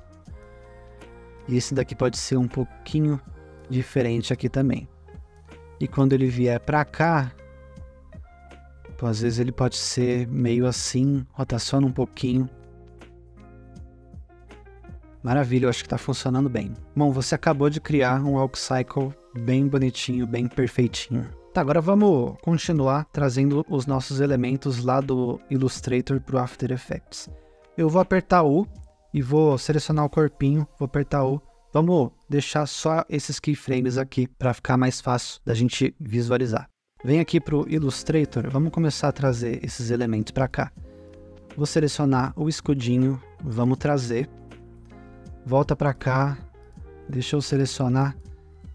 E esse daqui pode ser um pouquinho diferente aqui também. E quando ele vier para cá, às vezes ele pode ser meio assim, rotaciona um pouquinho. Maravilha, eu acho que está funcionando bem. Bom, você acabou de criar um Walk Cycle bem bonitinho, bem perfeitinho. Tá, agora vamos continuar trazendo os nossos elementos lá do Illustrator para o After Effects. Eu vou apertar U e vou selecionar o corpinho, vou apertar U. Vamos deixar só esses keyframes aqui para ficar mais fácil da gente visualizar. Vem aqui para o Illustrator, vamos começar a trazer esses elementos para cá. Vou selecionar o escudinho, vamos trazer. Volta para cá, deixa eu selecionar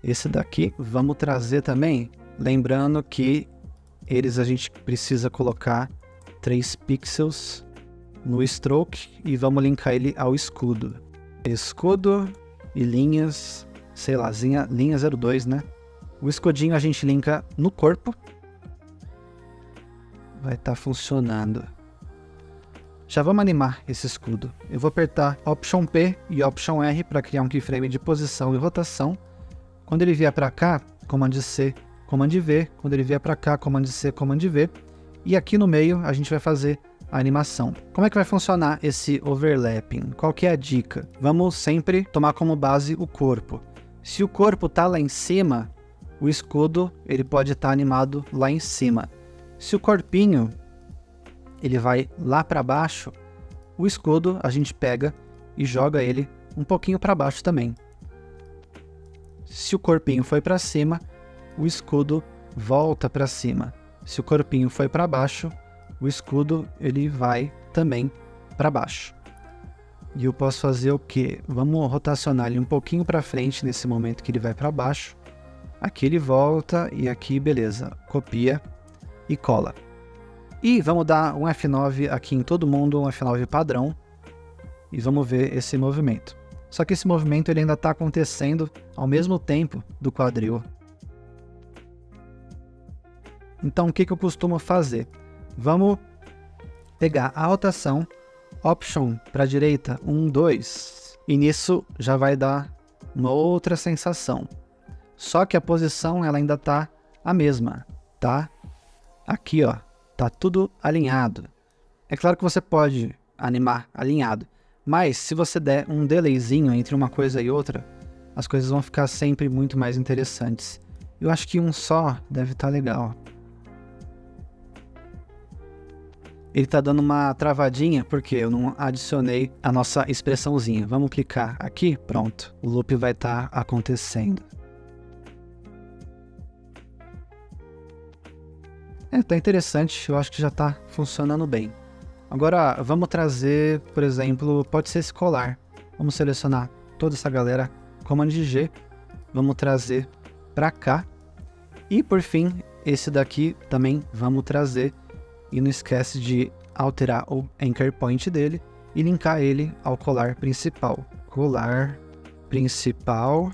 esse daqui. Vamos trazer também, lembrando que eles a gente precisa colocar 3 pixels no stroke e vamos linkar ele ao escudo. Escudo e linhas, sei lá, linha 02, né? O escudinho a gente linka no corpo. Vai estar funcionando. Já vamos animar esse escudo. Eu vou apertar Option P e Option R para criar um keyframe de posição e rotação. Quando ele vier para cá, Command C, Command V. Quando ele vier para cá, Command C, Command V. E aqui no meio a gente vai fazer a animação. Como é que vai funcionar esse overlapping? Qual que é a dica? Vamos sempre tomar como base o corpo. Se o corpo está lá em cima, o escudo ele pode estar animado lá em cima. Se o corpinho ele vai lá para baixo, o escudo a gente pega e joga ele um pouquinho para baixo também. Se o corpinho foi para cima, o escudo volta para cima. Se o corpinho foi para baixo, o escudo ele vai também para baixo. E eu posso fazer o que? Vamos rotacionar ele um pouquinho para frente nesse momento que ele vai para baixo. Aqui ele volta e aqui beleza, copia e cola. E vamos dar um F9 aqui em todo mundo, um F9 padrão. e vamos ver esse movimento. Só que esse movimento ele ainda está acontecendo ao mesmo tempo do quadril. Então o que eu costumo fazer? Vamos pegar a rotação, Option para a direita, 1, 2, e nisso já vai dar uma outra sensação. Só que a posição ela ainda está a mesma, tá? Aqui ó, tá tudo alinhado. É claro que você pode animar alinhado, mas se você der um delayzinho entre uma coisa e outra, as coisas vão ficar sempre muito mais interessantes. Eu acho que um só deve estar legal. Ele tá dando uma travadinha porque eu não adicionei a nossa expressãozinha. Vamos clicar aqui, pronto. O loop vai estar acontecendo. Tá interessante, eu acho que já tá funcionando bem. Agora vamos trazer, por exemplo, pode ser esse colar. Vamos selecionar toda essa galera, Command G. Vamos trazer para cá. E por fim, esse daqui também vamos trazer. E não esquece de alterar o anchor point dele e linkar ele ao colar principal. Colar principal,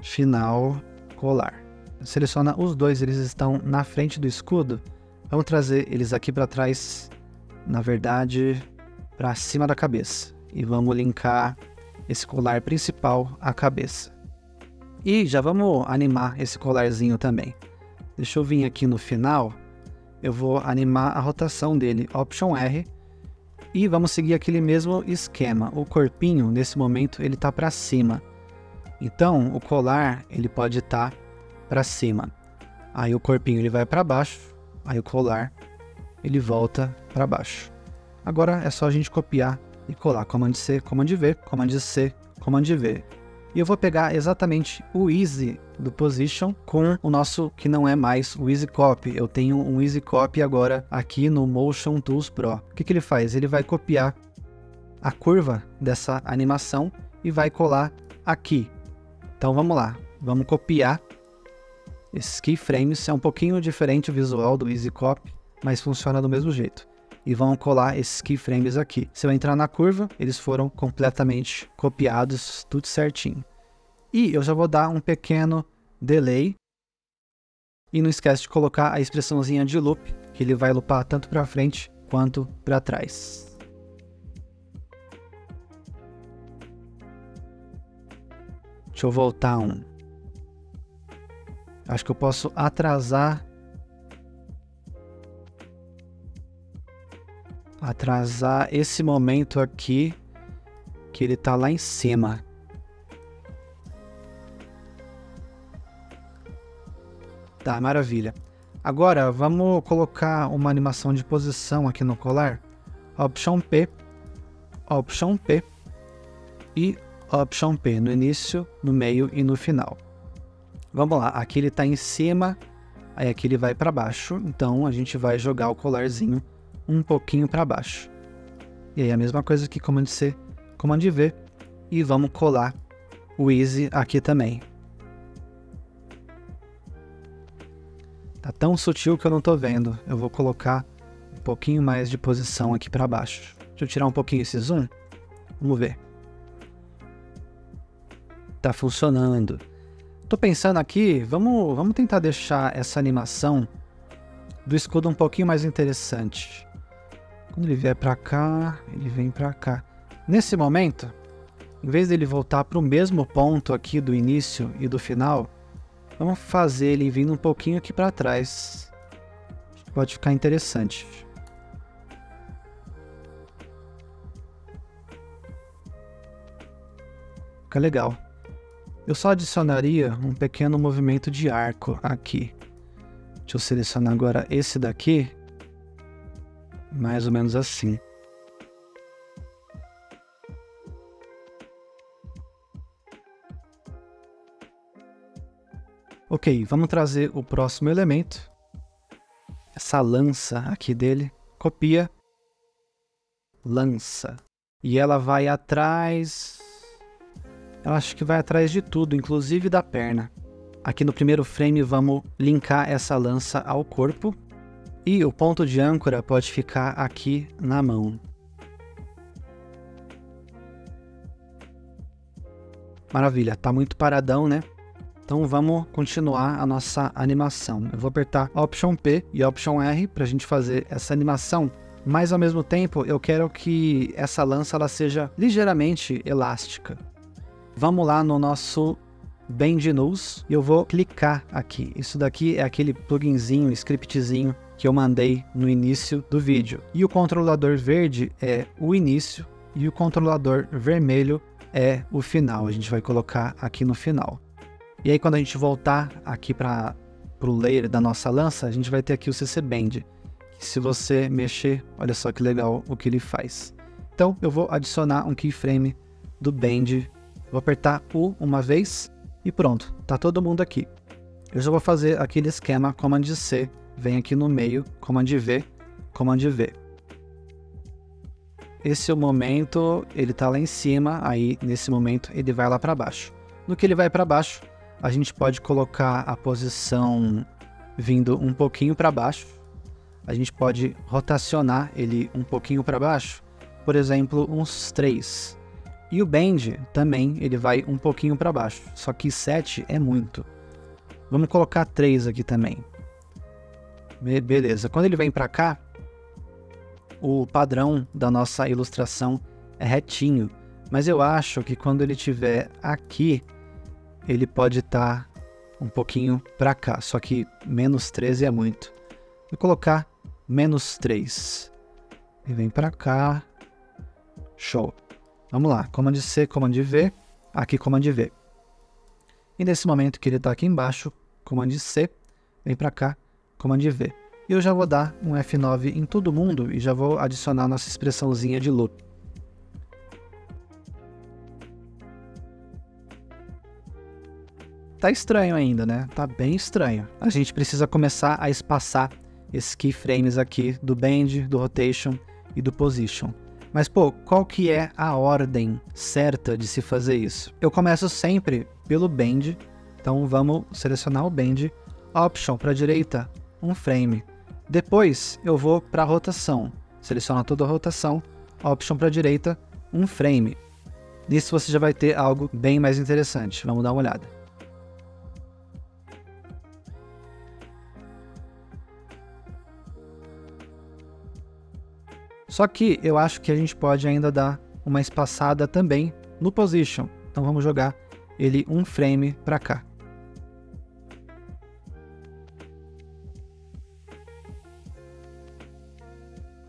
final, colar. Seleciona os dois, eles estão na frente do escudo. Vamos trazer eles aqui para trás, na verdade, para cima da cabeça. E vamos linkar esse colar principal à cabeça. E já vamos animar esse colarzinho também. Deixa eu vir aqui no final. Eu vou animar a rotação dele, Option R, e vamos seguir aquele mesmo esquema. O corpinho, nesse momento, ele está para cima. Então, o colar, ele pode estar para cima. Aí o corpinho ele vai para baixo, aí o colar, ele volta para baixo. Agora é só a gente copiar e colar. Command C, Command V, Command C, Command V. E eu vou pegar exatamente o Easy do Position com o nosso, que não é mais o Easy Copy. Eu tenho um Easy Copy agora aqui no Motion Tools Pro. O que ele faz? Ele vai copiar a curva dessa animação e vai colar aqui. Então vamos lá, vamos copiar esses keyframes. É um pouquinho diferente o visual do Easy Copy, mas funciona do mesmo jeito. E vão colar esses keyframes aqui. Se eu entrar na curva, eles foram completamente copiados, tudo certinho. E eu já vou dar um pequeno delay. E não esquece de colocar a expressãozinha de loop, que ele vai loopar tanto para frente quanto para trás. Deixa eu voltar um. Acho que eu posso atrasar esse momento aqui, que ele tá lá em cima. Tá, maravilha. Agora vamos colocar uma animação de posição aqui no colar. Option P e Option P no início, no meio e no final. Vamos lá, aqui ele tá em cima, aí aqui ele vai para baixo, então a gente vai jogar o colarzinho um pouquinho para baixo. E aí a mesma coisa que Command C, Command V, e vamos colar o Easy aqui também. Tá tão sutil que eu não tô vendo. Eu vou colocar um pouquinho mais de posição aqui para baixo. Deixa eu tirar um pouquinho esse zoom. Vamos ver. Tá funcionando. Tô pensando aqui, vamos tentar deixar essa animação do escudo um pouquinho mais interessante. Quando ele vier para cá, ele vem para cá. Nesse momento, em vez dele voltar para o mesmo ponto aqui do início e do final, vamos fazer ele vindo um pouquinho aqui para trás. Pode ficar interessante. Fica legal. Eu só adicionaria um pequeno movimento de arco aqui. Deixa eu selecionar agora esse daqui. Mais ou menos assim. Ok, vamos trazer o próximo elemento. Essa lança aqui dele. Copia. Lança. E ela vai atrás... Eu acho que vai atrás de tudo, inclusive da perna. Aqui no primeiro frame vamos linkar essa lança ao corpo. E o ponto de âncora pode ficar aqui na mão. Maravilha, tá muito paradão, né? Então vamos continuar a nossa animação. Eu vou apertar Option P e Option R para a gente fazer essa animação, mas ao mesmo tempo eu quero que essa lança ela seja ligeiramente elástica. Vamos lá no nosso Bend News e eu vou clicar aqui. Isso daqui é aquele pluginzinho, scriptzinho que eu mandei no início do vídeo. E o controlador verde é o início e o controlador vermelho é o final. A gente vai colocar aqui no final. E aí quando a gente voltar aqui para o layer da nossa lança, a gente vai ter aqui o CC Bend. Que se você mexer, olha só que legal o que ele faz. Então eu vou adicionar um keyframe do Bend. Vou apertar U uma vez e pronto, tá todo mundo aqui. Eu já vou fazer aquele esquema Command C, vem aqui no meio, Command V, Command V. Esse é o momento, ele tá lá em cima, aí nesse momento ele vai lá para baixo. No que ele vai para baixo, a gente pode colocar a posição vindo um pouquinho para baixo. A gente pode rotacionar ele um pouquinho para baixo, por exemplo, uns 3. E o Bend também, ele vai um pouquinho para baixo, só que 7 é muito. Vamos colocar 3 aqui também. Beleza, quando ele vem para cá, o padrão da nossa ilustração é retinho, mas eu acho que quando ele estiver aqui, ele pode estar um pouquinho para cá, só que menos 13 é muito. Vou colocar menos 3. E vem para cá. Show. Vamos lá, Command C, Command V, aqui Command V. E nesse momento que ele está aqui embaixo, Command C, vem para cá, Command V. E eu já vou dar um F9 em todo mundo e já vou adicionar nossa expressãozinha de loop. Tá estranho ainda, né? Tá bem estranho. A gente precisa começar a espaçar esses keyframes aqui do Bend, do Rotation e do Position. Mas, pô, qual que é a ordem certa de se fazer isso? Eu começo sempre pelo Bend, então vamos selecionar o Bend, Option para a direita, um frame. Depois eu vou para a rotação, seleciono toda a rotação, Option para a direita, um frame. Nisso você já vai ter algo bem mais interessante, vamos dar uma olhada. Só que eu acho que a gente pode ainda dar uma espaçada também no Position. Então vamos jogar ele um frame para cá.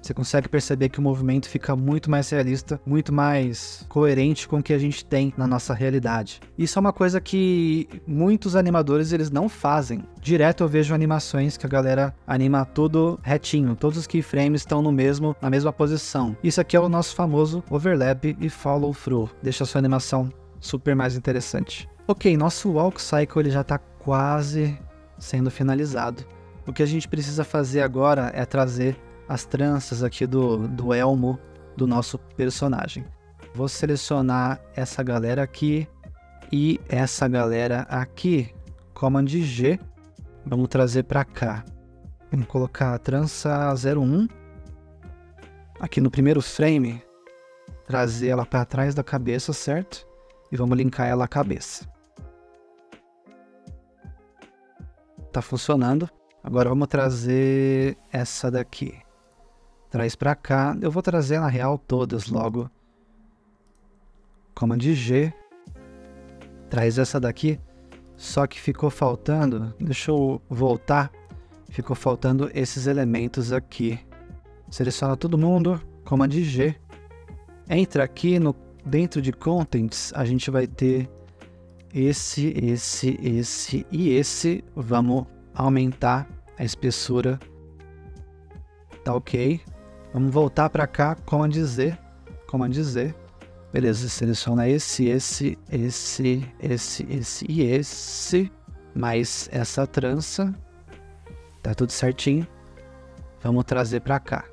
Você consegue perceber que o movimento fica muito mais realista, muito mais coerente com o que a gente tem na nossa realidade. Isso é uma coisa que muitos animadores eles não fazem. Direto eu vejo animações que a galera anima tudo retinho, todos os keyframes estão na mesma posição. Isso aqui é o nosso famoso overlap e follow through. Deixa a sua animação super mais interessante. Ok, nosso walk cycle ele já está quase sendo finalizado. O que a gente precisa fazer agora é trazer as tranças aqui do elmo do nosso personagem. Vou selecionar essa galera aqui e essa galera aqui, Command G, vamos trazer para cá. Vamos colocar a trança 01, aqui no primeiro frame, trazer ela para trás da cabeça, certo? E vamos linkar ela à cabeça. Tá funcionando. Agora vamos trazer essa daqui. Traz para cá, eu vou trazer na real todas logo. Command G. Traz essa daqui. Só que ficou faltando, deixa eu voltar. Ficou faltando esses elementos aqui. Seleciona todo mundo, Command G. Entra aqui dentro de Contents, a gente vai ter esse e esse. Vamos aumentar a espessura. Tá ok. Vamos voltar para cá, Command Z. Beleza, seleciona esse e esse. Mais essa trança. Tá tudo certinho. Vamos trazer para cá.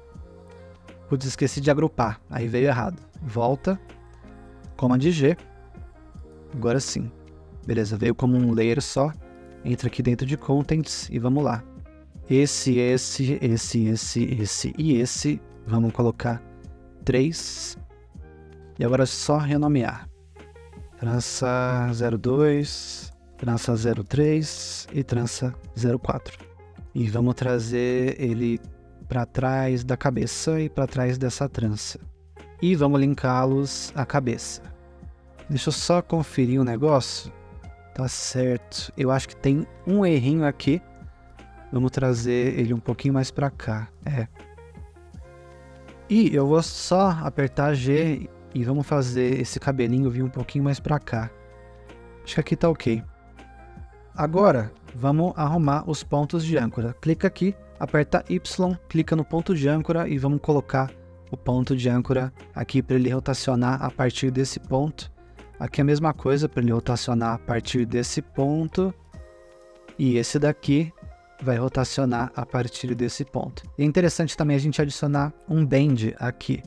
Putz, esqueci de agrupar. Aí veio errado. Volta. Command G. Agora sim. Beleza, veio como um layer só. Entra aqui dentro de Contents e vamos lá. Esse e esse. Vamos colocar 3. E agora é só renomear. trança 02, trança 03 e trança 04. E vamos trazer ele para trás da cabeça e para trás dessa trança. E vamos linká-los à cabeça. Deixa eu só conferir um negócio. Tá certo. Eu acho que tem um errinho aqui. Vamos trazer ele um pouquinho mais para cá. E eu vou só apertar G e vamos fazer esse cabelinho vir um pouquinho mais para cá. Acho que aqui tá ok. Agora, vamos arrumar os pontos de âncora. Clica aqui, aperta Y, clica no ponto de âncora e vamos colocar o ponto de âncora aqui para ele rotacionar a partir desse ponto. Aqui é a mesma coisa para ele rotacionar a partir desse ponto. E esse daqui vai rotacionar a partir desse ponto. E é interessante também a gente adicionar um bend aqui.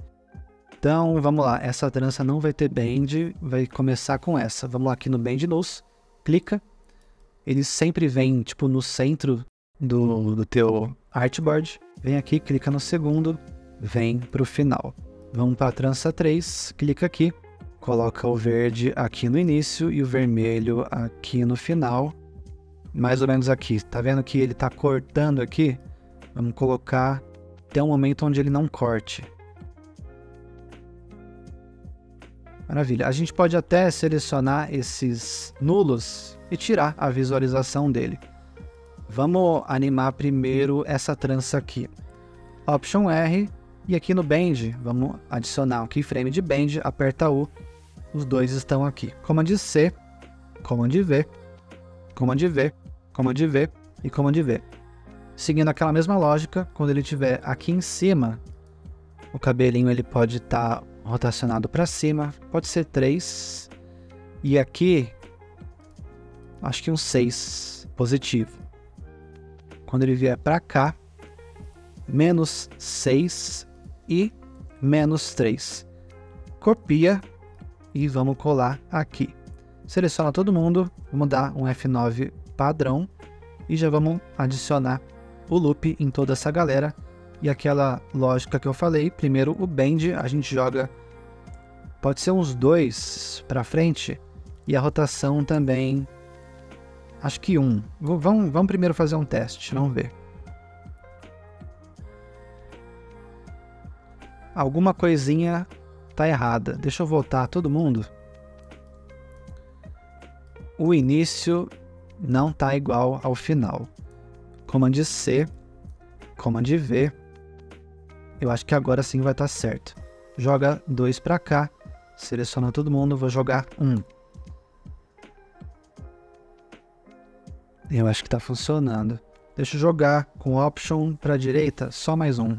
Então, vamos lá. Essa trança não vai ter bend, vai começar com essa. Vamos lá aqui no Bend Nose, clica. Ele sempre vem, tipo, no centro do teu artboard. Vem aqui, clica no segundo, vem para o final. Vamos para a trança 3, clica aqui. Coloca o verde aqui no início e o vermelho aqui no final. Mais ou menos aqui. Tá vendo que ele tá cortando aqui? Vamos colocar até um momento onde ele não corte. Maravilha. A gente pode até selecionar esses nulos e tirar a visualização dele. Vamos animar primeiro essa trança aqui. Option R e aqui no Bend, vamos adicionar um keyframe de Bend, aperta U. Os dois estão aqui. Command C, Command V, Command V, Command V e Command V. Seguindo aquela mesma lógica, quando ele estiver aqui em cima, o cabelinho ele pode estar rotacionado para cima, pode ser 3, e aqui, acho que um 6, positivo. Quando ele vier para cá, menos 6 e menos 3. Copia e vamos colar aqui. Seleciona todo mundo, vamos dar um F9 padrão e já vamos adicionar o loop em toda essa galera. E aquela lógica que eu falei, primeiro o bend, a gente joga, pode ser uns 2 para frente, e a rotação também, acho que 1. Vamos primeiro fazer um teste, vamos ver. Alguma coisinha tá errada. Deixa eu voltar todo mundo. O início não tá igual ao final. Command C, Command V. Eu acho que agora sim vai estar certo. Joga 2 para cá. Seleciona todo mundo. Vou jogar 1. Eu acho que está funcionando. Deixa eu jogar com Option para a direita. Só mais um.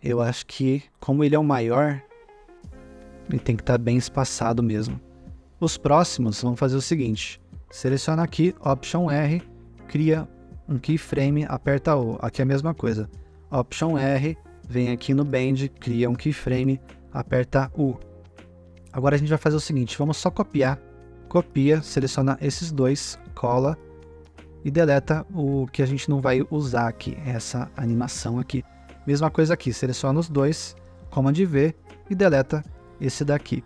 Eu acho que, como ele é o maior, ele tem que estar bem espaçado mesmo. Os próximos, vamos fazer o seguinte. Seleciona aqui, Option R, cria um keyframe, aperta O. Aqui é a mesma coisa. Option R, vem aqui no Bend, cria um keyframe, aperta U. Agora a gente vai fazer o seguinte, vamos só copiar. Copia, seleciona esses dois, cola e deleta o que a gente não vai usar aqui, essa animação aqui. Mesma coisa aqui, seleciona os dois, Command V e deleta esse daqui.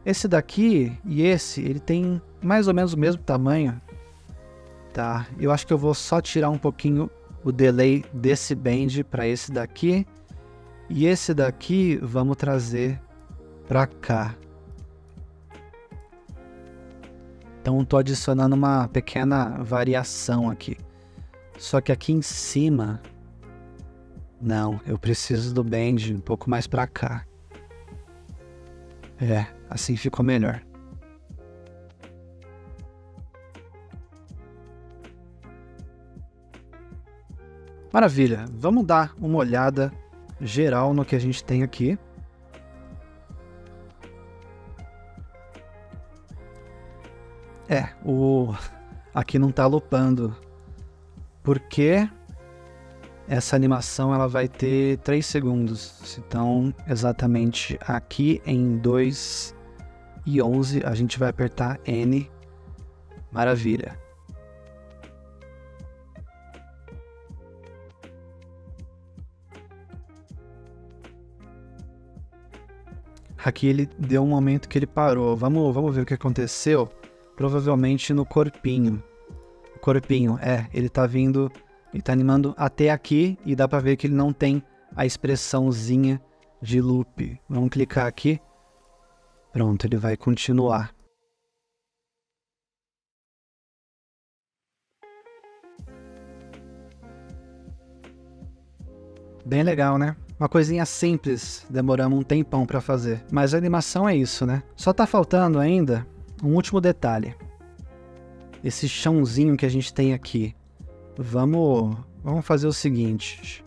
Esse daqui e esse, ele tem mais ou menos o mesmo tamanho. Tá, eu acho que eu vou só tirar um pouquinho o delay desse bend para esse daqui. E esse daqui vamos trazer para cá. Então estou adicionando uma pequena variação aqui. Só que aqui em cima... Não, eu preciso do bend um pouco mais para cá. Assim ficou melhor. Maravilha, vamos dar uma olhada geral no que a gente tem aqui. Aqui não está loopando, porque essa animação ela vai ter 3 segundos. Então, exatamente aqui em 2 e 11, a gente vai apertar N. Maravilha. Aqui ele deu um momento que ele parou. Vamos ver o que aconteceu. Provavelmente no corpinho. O corpinho, ele tá vindo, ele tá animando até aqui e dá pra ver que ele não tem a expressãozinha de loop. Vamos clicar aqui. Pronto, ele vai continuar. Bem legal, né? Uma coisinha simples, demoramos um tempão pra fazer. Mas a animação é isso, né? Só tá faltando ainda um último detalhe. Esse chãozinho que a gente tem aqui. Vamos fazer o seguinte.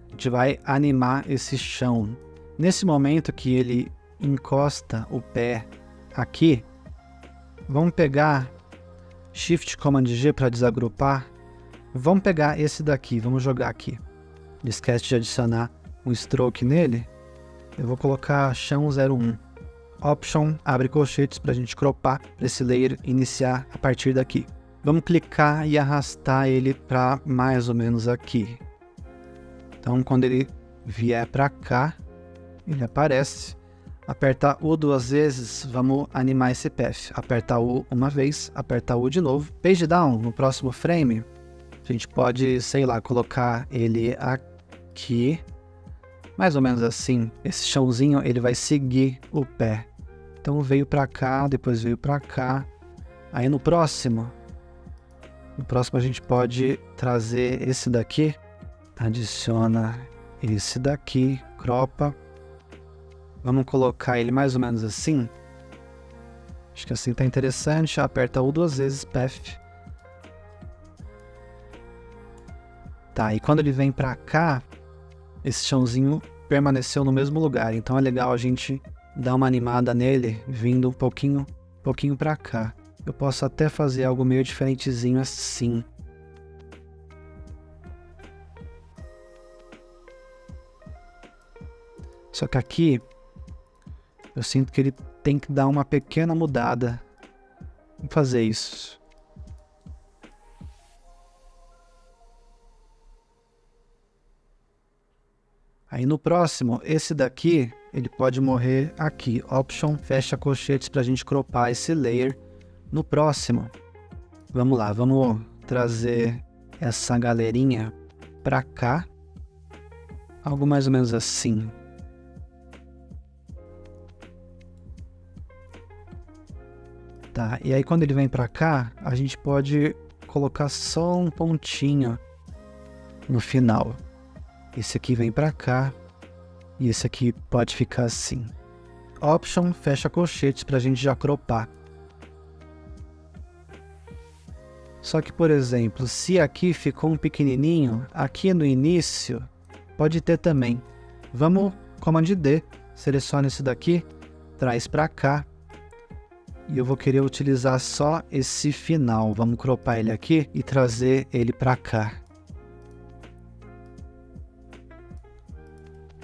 A gente vai animar esse chão. Nesse momento que ele encosta o pé aqui, vamos pegar Shift Command G para desagrupar. Vamos pegar esse daqui, vamos jogar aqui. Não esquece de adicionar um stroke nele. Eu vou colocar chão 01. Option, abre colchetes para a gente cropar, para esse layer iniciar a partir daqui. Vamos clicar e arrastar ele para mais ou menos aqui. Então quando ele vier para cá, ele aparece. Aperta U 2 vezes, vamos animar esse path. Aperta U uma vez, aperta U de novo. Page down, no próximo frame, a gente pode, sei lá, colocar ele aqui. Mais ou menos assim. Esse chãozinho, ele vai seguir o pé. Então veio pra cá, depois veio pra cá. Aí no próximo a gente pode trazer esse daqui. Adiciona esse daqui, cropa. Vamos colocar ele mais ou menos assim. Acho que assim tá interessante. Aperta U 2 vezes, path. Tá, e quando ele vem pra cá, esse chãozinho permaneceu no mesmo lugar. Então é legal a gente dar uma animada nele, vindo um pouquinho pra cá. Eu posso até fazer algo meio diferentezinho assim. Só que aqui, eu sinto que ele tem que dar uma pequena mudada. Vamos fazer isso. Aí no próximo, esse daqui, ele pode morrer aqui. Option, fecha colchetes para a gente cropar esse layer. No próximo, vamos lá, vamos trazer essa galerinha para cá. Algo mais ou menos assim. Tá, e aí quando ele vem para cá, a gente pode colocar só um pontinho no final. Esse aqui vem para cá e esse aqui pode ficar assim. Option, fecha colchetes para a gente já cropar. Só que, por exemplo, se aqui ficou um pequenininho, aqui no início pode ter também. Vamos, Command D, seleciona esse daqui, traz para cá. E eu vou querer utilizar só esse final. Vamos cropar ele aqui e trazer ele para cá.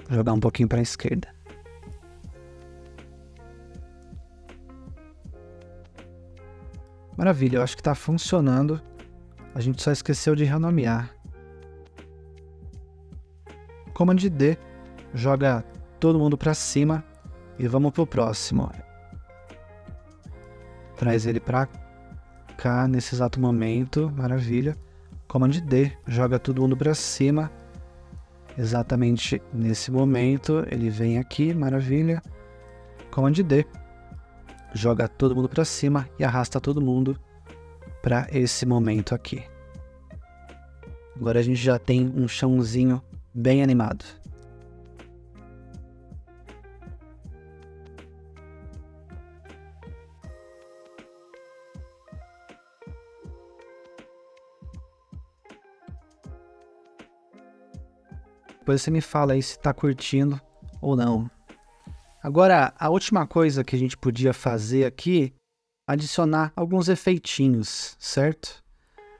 Jogar um pouquinho para a esquerda. Maravilha, eu acho que está funcionando. A gente só esqueceu de renomear. Command D, joga todo mundo para cima e vamos pro próximo. Traz ele para cá nesse exato momento, maravilha. Command D, joga todo mundo para cima. Exatamente nesse momento, ele vem aqui, maravilha. Command D, joga todo mundo para cima e arrasta todo mundo para esse momento aqui. Agora a gente já tem um chãozinho bem animado. Depois você me fala aí se tá curtindo ou não. Agora, a última coisa que a gente podia fazer aqui, adicionar alguns efeitinhos, certo?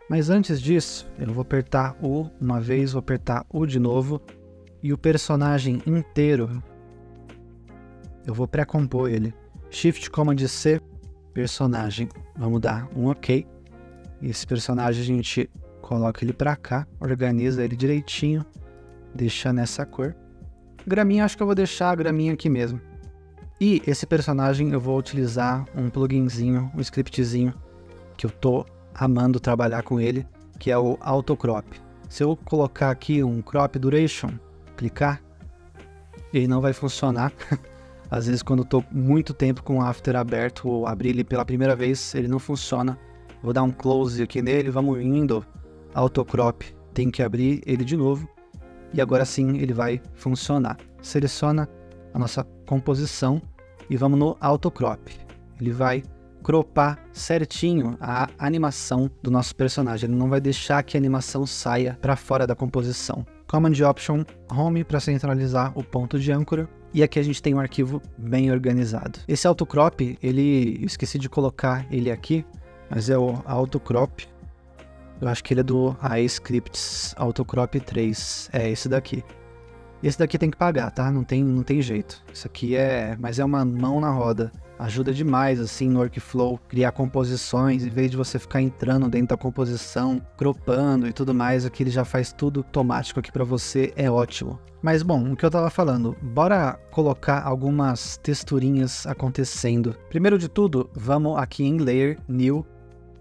Mas antes disso, eu vou apertar U uma vez, vou apertar U de novo, e o personagem inteiro, eu vou pré-compor ele. Shift Command C, personagem, vamos dar um OK. E esse personagem a gente coloca ele pra cá, organiza ele direitinho, deixa nessa cor. Graminha, acho que eu vou deixar a graminha aqui mesmo. E esse personagem eu vou utilizar um pluginzinho, um scriptzinho, que eu tô amando trabalhar com ele, que é o Autocrop. Se eu colocar aqui um Crop Duration, clicar, ele não vai funcionar. Às vezes quando eu tô muito tempo com o After aberto ou abrir ele pela primeira vez, ele não funciona. Vou dar um close aqui nele, vamos indo, Autocrop, tem que abrir ele de novo. E agora sim ele vai funcionar. Seleciona a nossa composição e vamos no Autocrop. Ele vai cropar certinho a animação do nosso personagem. Ele não vai deixar que a animação saia para fora da composição. Command Option Home para centralizar o ponto de âncora. E aqui a gente tem um arquivo bem organizado. Esse Autocrop, eu esqueci de colocar ele aqui, mas é o Autocrop. Eu acho que ele é do iScripts Autocrop 3. É esse daqui. Esse daqui tem que pagar, tá? Não tem jeito. Isso aqui mas é uma mão na roda. Ajuda demais, assim, no workflow, criar composições, em vez de você ficar entrando dentro da composição, cropando e tudo mais, aqui ele já faz tudo automático aqui pra você, é ótimo. Mas bom, o que eu tava falando, bora colocar algumas texturinhas acontecendo. Primeiro de tudo, vamos aqui em Layer, New,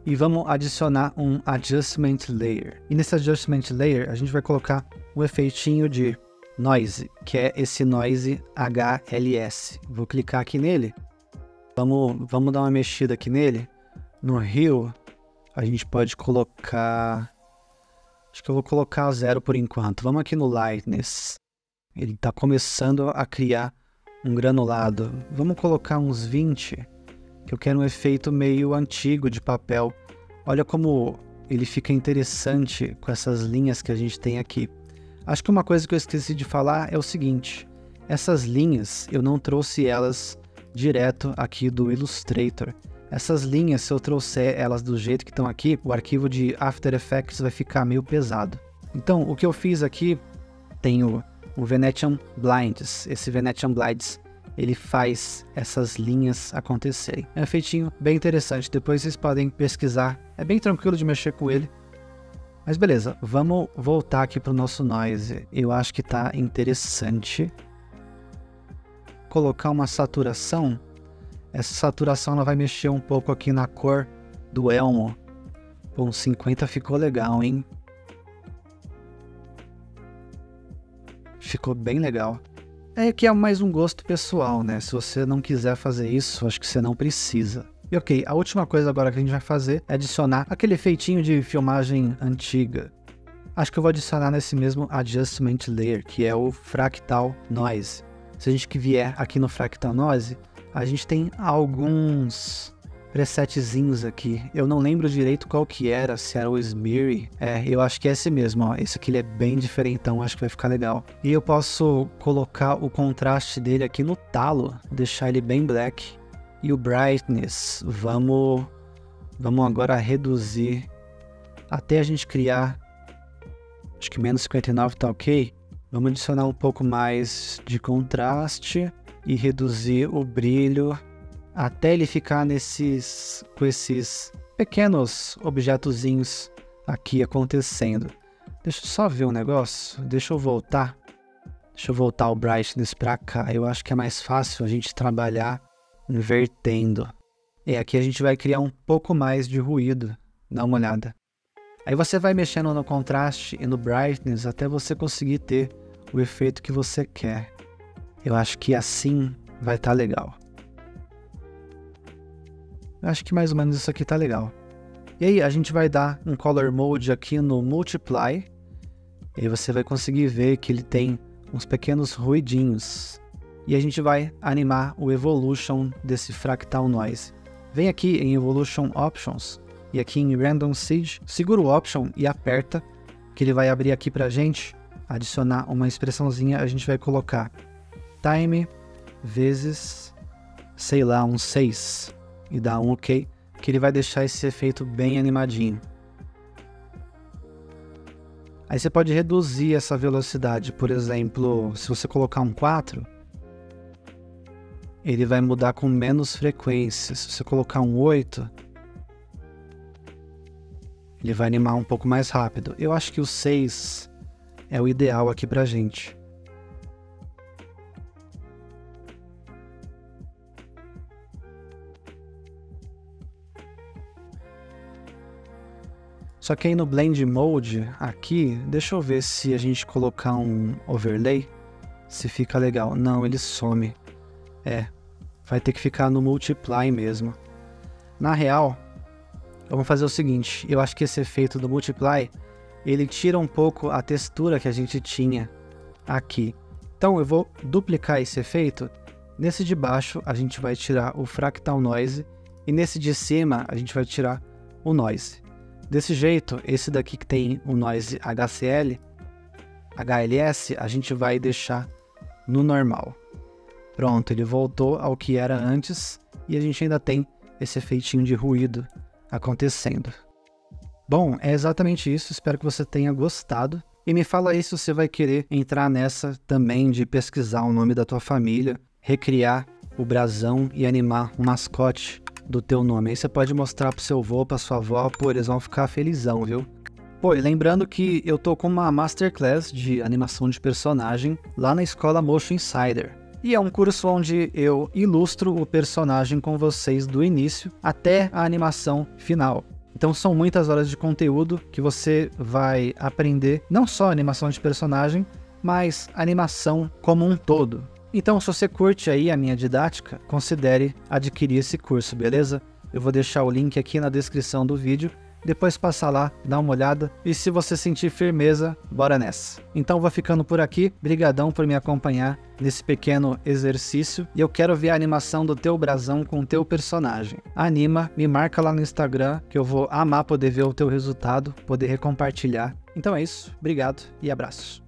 e vamos adicionar um Adjustment Layer. E nesse Adjustment Layer, a gente vai colocar um efeitinho de Noise, que é esse Noise HLS. Vou clicar aqui nele. Vamos dar uma mexida aqui nele. No Hue, a gente pode colocar... Acho que eu vou colocar 0 por enquanto. Vamos aqui no Lightness. Ele está começando a criar um granulado. Vamos colocar uns 20, que eu quero um efeito meio antigo de papel. Olha como ele fica interessante com essas linhas que a gente tem aqui. Acho que uma coisa que eu esqueci de falar é o seguinte. Essas linhas, eu não trouxe elas direto aqui do Illustrator. Essas linhas, se eu trouxer elas do jeito que estão aqui, o arquivo de After Effects vai ficar meio pesado. Então, o que eu fiz aqui, tem o Venetian Blinds. Esse Venetian Blinds, ele faz essas linhas acontecerem. É um efeitinho bem interessante, depois vocês podem pesquisar. É bem tranquilo de mexer com ele. Mas beleza, vamos voltar aqui para o nosso Noise. Eu acho que tá interessante colocar uma saturação. Essa saturação ela vai mexer um pouco aqui na cor do elmo. Bom, 50 ficou legal, hein? Ficou bem legal. É que é mais um gosto pessoal, né? Se você não quiser fazer isso, acho que você não precisa. E ok, a última coisa agora que a gente vai fazer é adicionar aquele efeitinho de filmagem antiga. Acho que eu vou adicionar nesse mesmo Adjustment Layer, que é o Fractal Noise. Se a gente que vier aqui no Fractal Noise, a gente tem alguns presetzinhos aqui. Eu não lembro direito qual que era, se era o Smeary. Eu acho que é esse mesmo, ó. Esse aqui ele é bem diferentão, acho que vai ficar legal. E eu posso colocar o contraste dele aqui no talo, deixar ele bem black. E o Brightness, vamos agora reduzir até a gente criar, acho que menos 59 tá ok. Vamos adicionar um pouco mais de contraste e reduzir o brilho até ele ficar com esses pequenos objetozinhos aqui acontecendo. Deixa eu só ver um negócio, deixa eu voltar o Brightness pra cá. Eu acho que é mais fácil a gente trabalhar invertendo. Aqui a gente vai criar um pouco mais de ruído, dá uma olhada. Aí você vai mexendo no contraste e no brightness até você conseguir ter o efeito que você quer. Eu acho que assim vai estar legal. Eu acho que mais ou menos isso aqui tá legal. E aí a gente vai dar um Color Mode aqui no Multiply. E aí você vai conseguir ver que ele tem uns pequenos ruidinhos. E a gente vai animar o Evolution desse Fractal Noise. Vem aqui em Evolution Options e aqui em Random Seed, segura o Option e aperta, que ele vai abrir aqui pra gente, adicionar uma expressãozinha, a gente vai colocar Time vezes, sei lá, um 6 e dá um OK, que ele vai deixar esse efeito bem animadinho. Aí você pode reduzir essa velocidade, por exemplo, se você colocar um 4, ele vai mudar com menos frequência. Se você colocar um 8, ele vai animar um pouco mais rápido. Eu acho que o 6 é o ideal aqui pra gente. Só que aí no Blend Mode, aqui, deixa eu ver se a gente colocar um overlay, se fica legal. Não, ele some. Vai ter que ficar no Multiply mesmo. Na real, vamos fazer o seguinte, eu acho que esse efeito do Multiply, ele tira um pouco a textura que a gente tinha aqui. Então eu vou duplicar esse efeito. Nesse de baixo a gente vai tirar o Fractal Noise e nesse de cima a gente vai tirar o Noise. Desse jeito, esse daqui que tem o Noise HLS, a gente vai deixar no normal. Pronto, ele voltou ao que era antes e a gente ainda tem esse efeitinho de ruído acontecendo. Bom, é exatamente isso, espero que você tenha gostado. E me fala aí se você vai querer entrar nessa também de pesquisar o nome da tua família, recriar o brasão e animar um mascote do teu nome. Aí você pode mostrar pro seu avô, pra sua avó, pô, eles vão ficar felizão, viu? Pô, e lembrando que eu tô com uma Masterclass de animação de personagem lá na escola Motion Insider. E é um curso onde eu ilustro o personagem com vocês do início até a animação final. Então são muitas horas de conteúdo que você vai aprender não só animação de personagem, mas animação como um todo. Então se você curte aí a minha didática, considere adquirir esse curso, beleza? Eu vou deixar o link aqui na descrição do vídeo, depois passa lá, dá uma olhada e se você sentir firmeza, bora nessa. Então vou ficando por aqui, brigadão por me acompanhar nesse pequeno exercício e eu quero ver a animação do teu brasão com o teu personagem. Anima, me marca lá no Instagram que eu vou amar poder ver o teu resultado, poder recompartilhar. Então é isso, obrigado e abraço.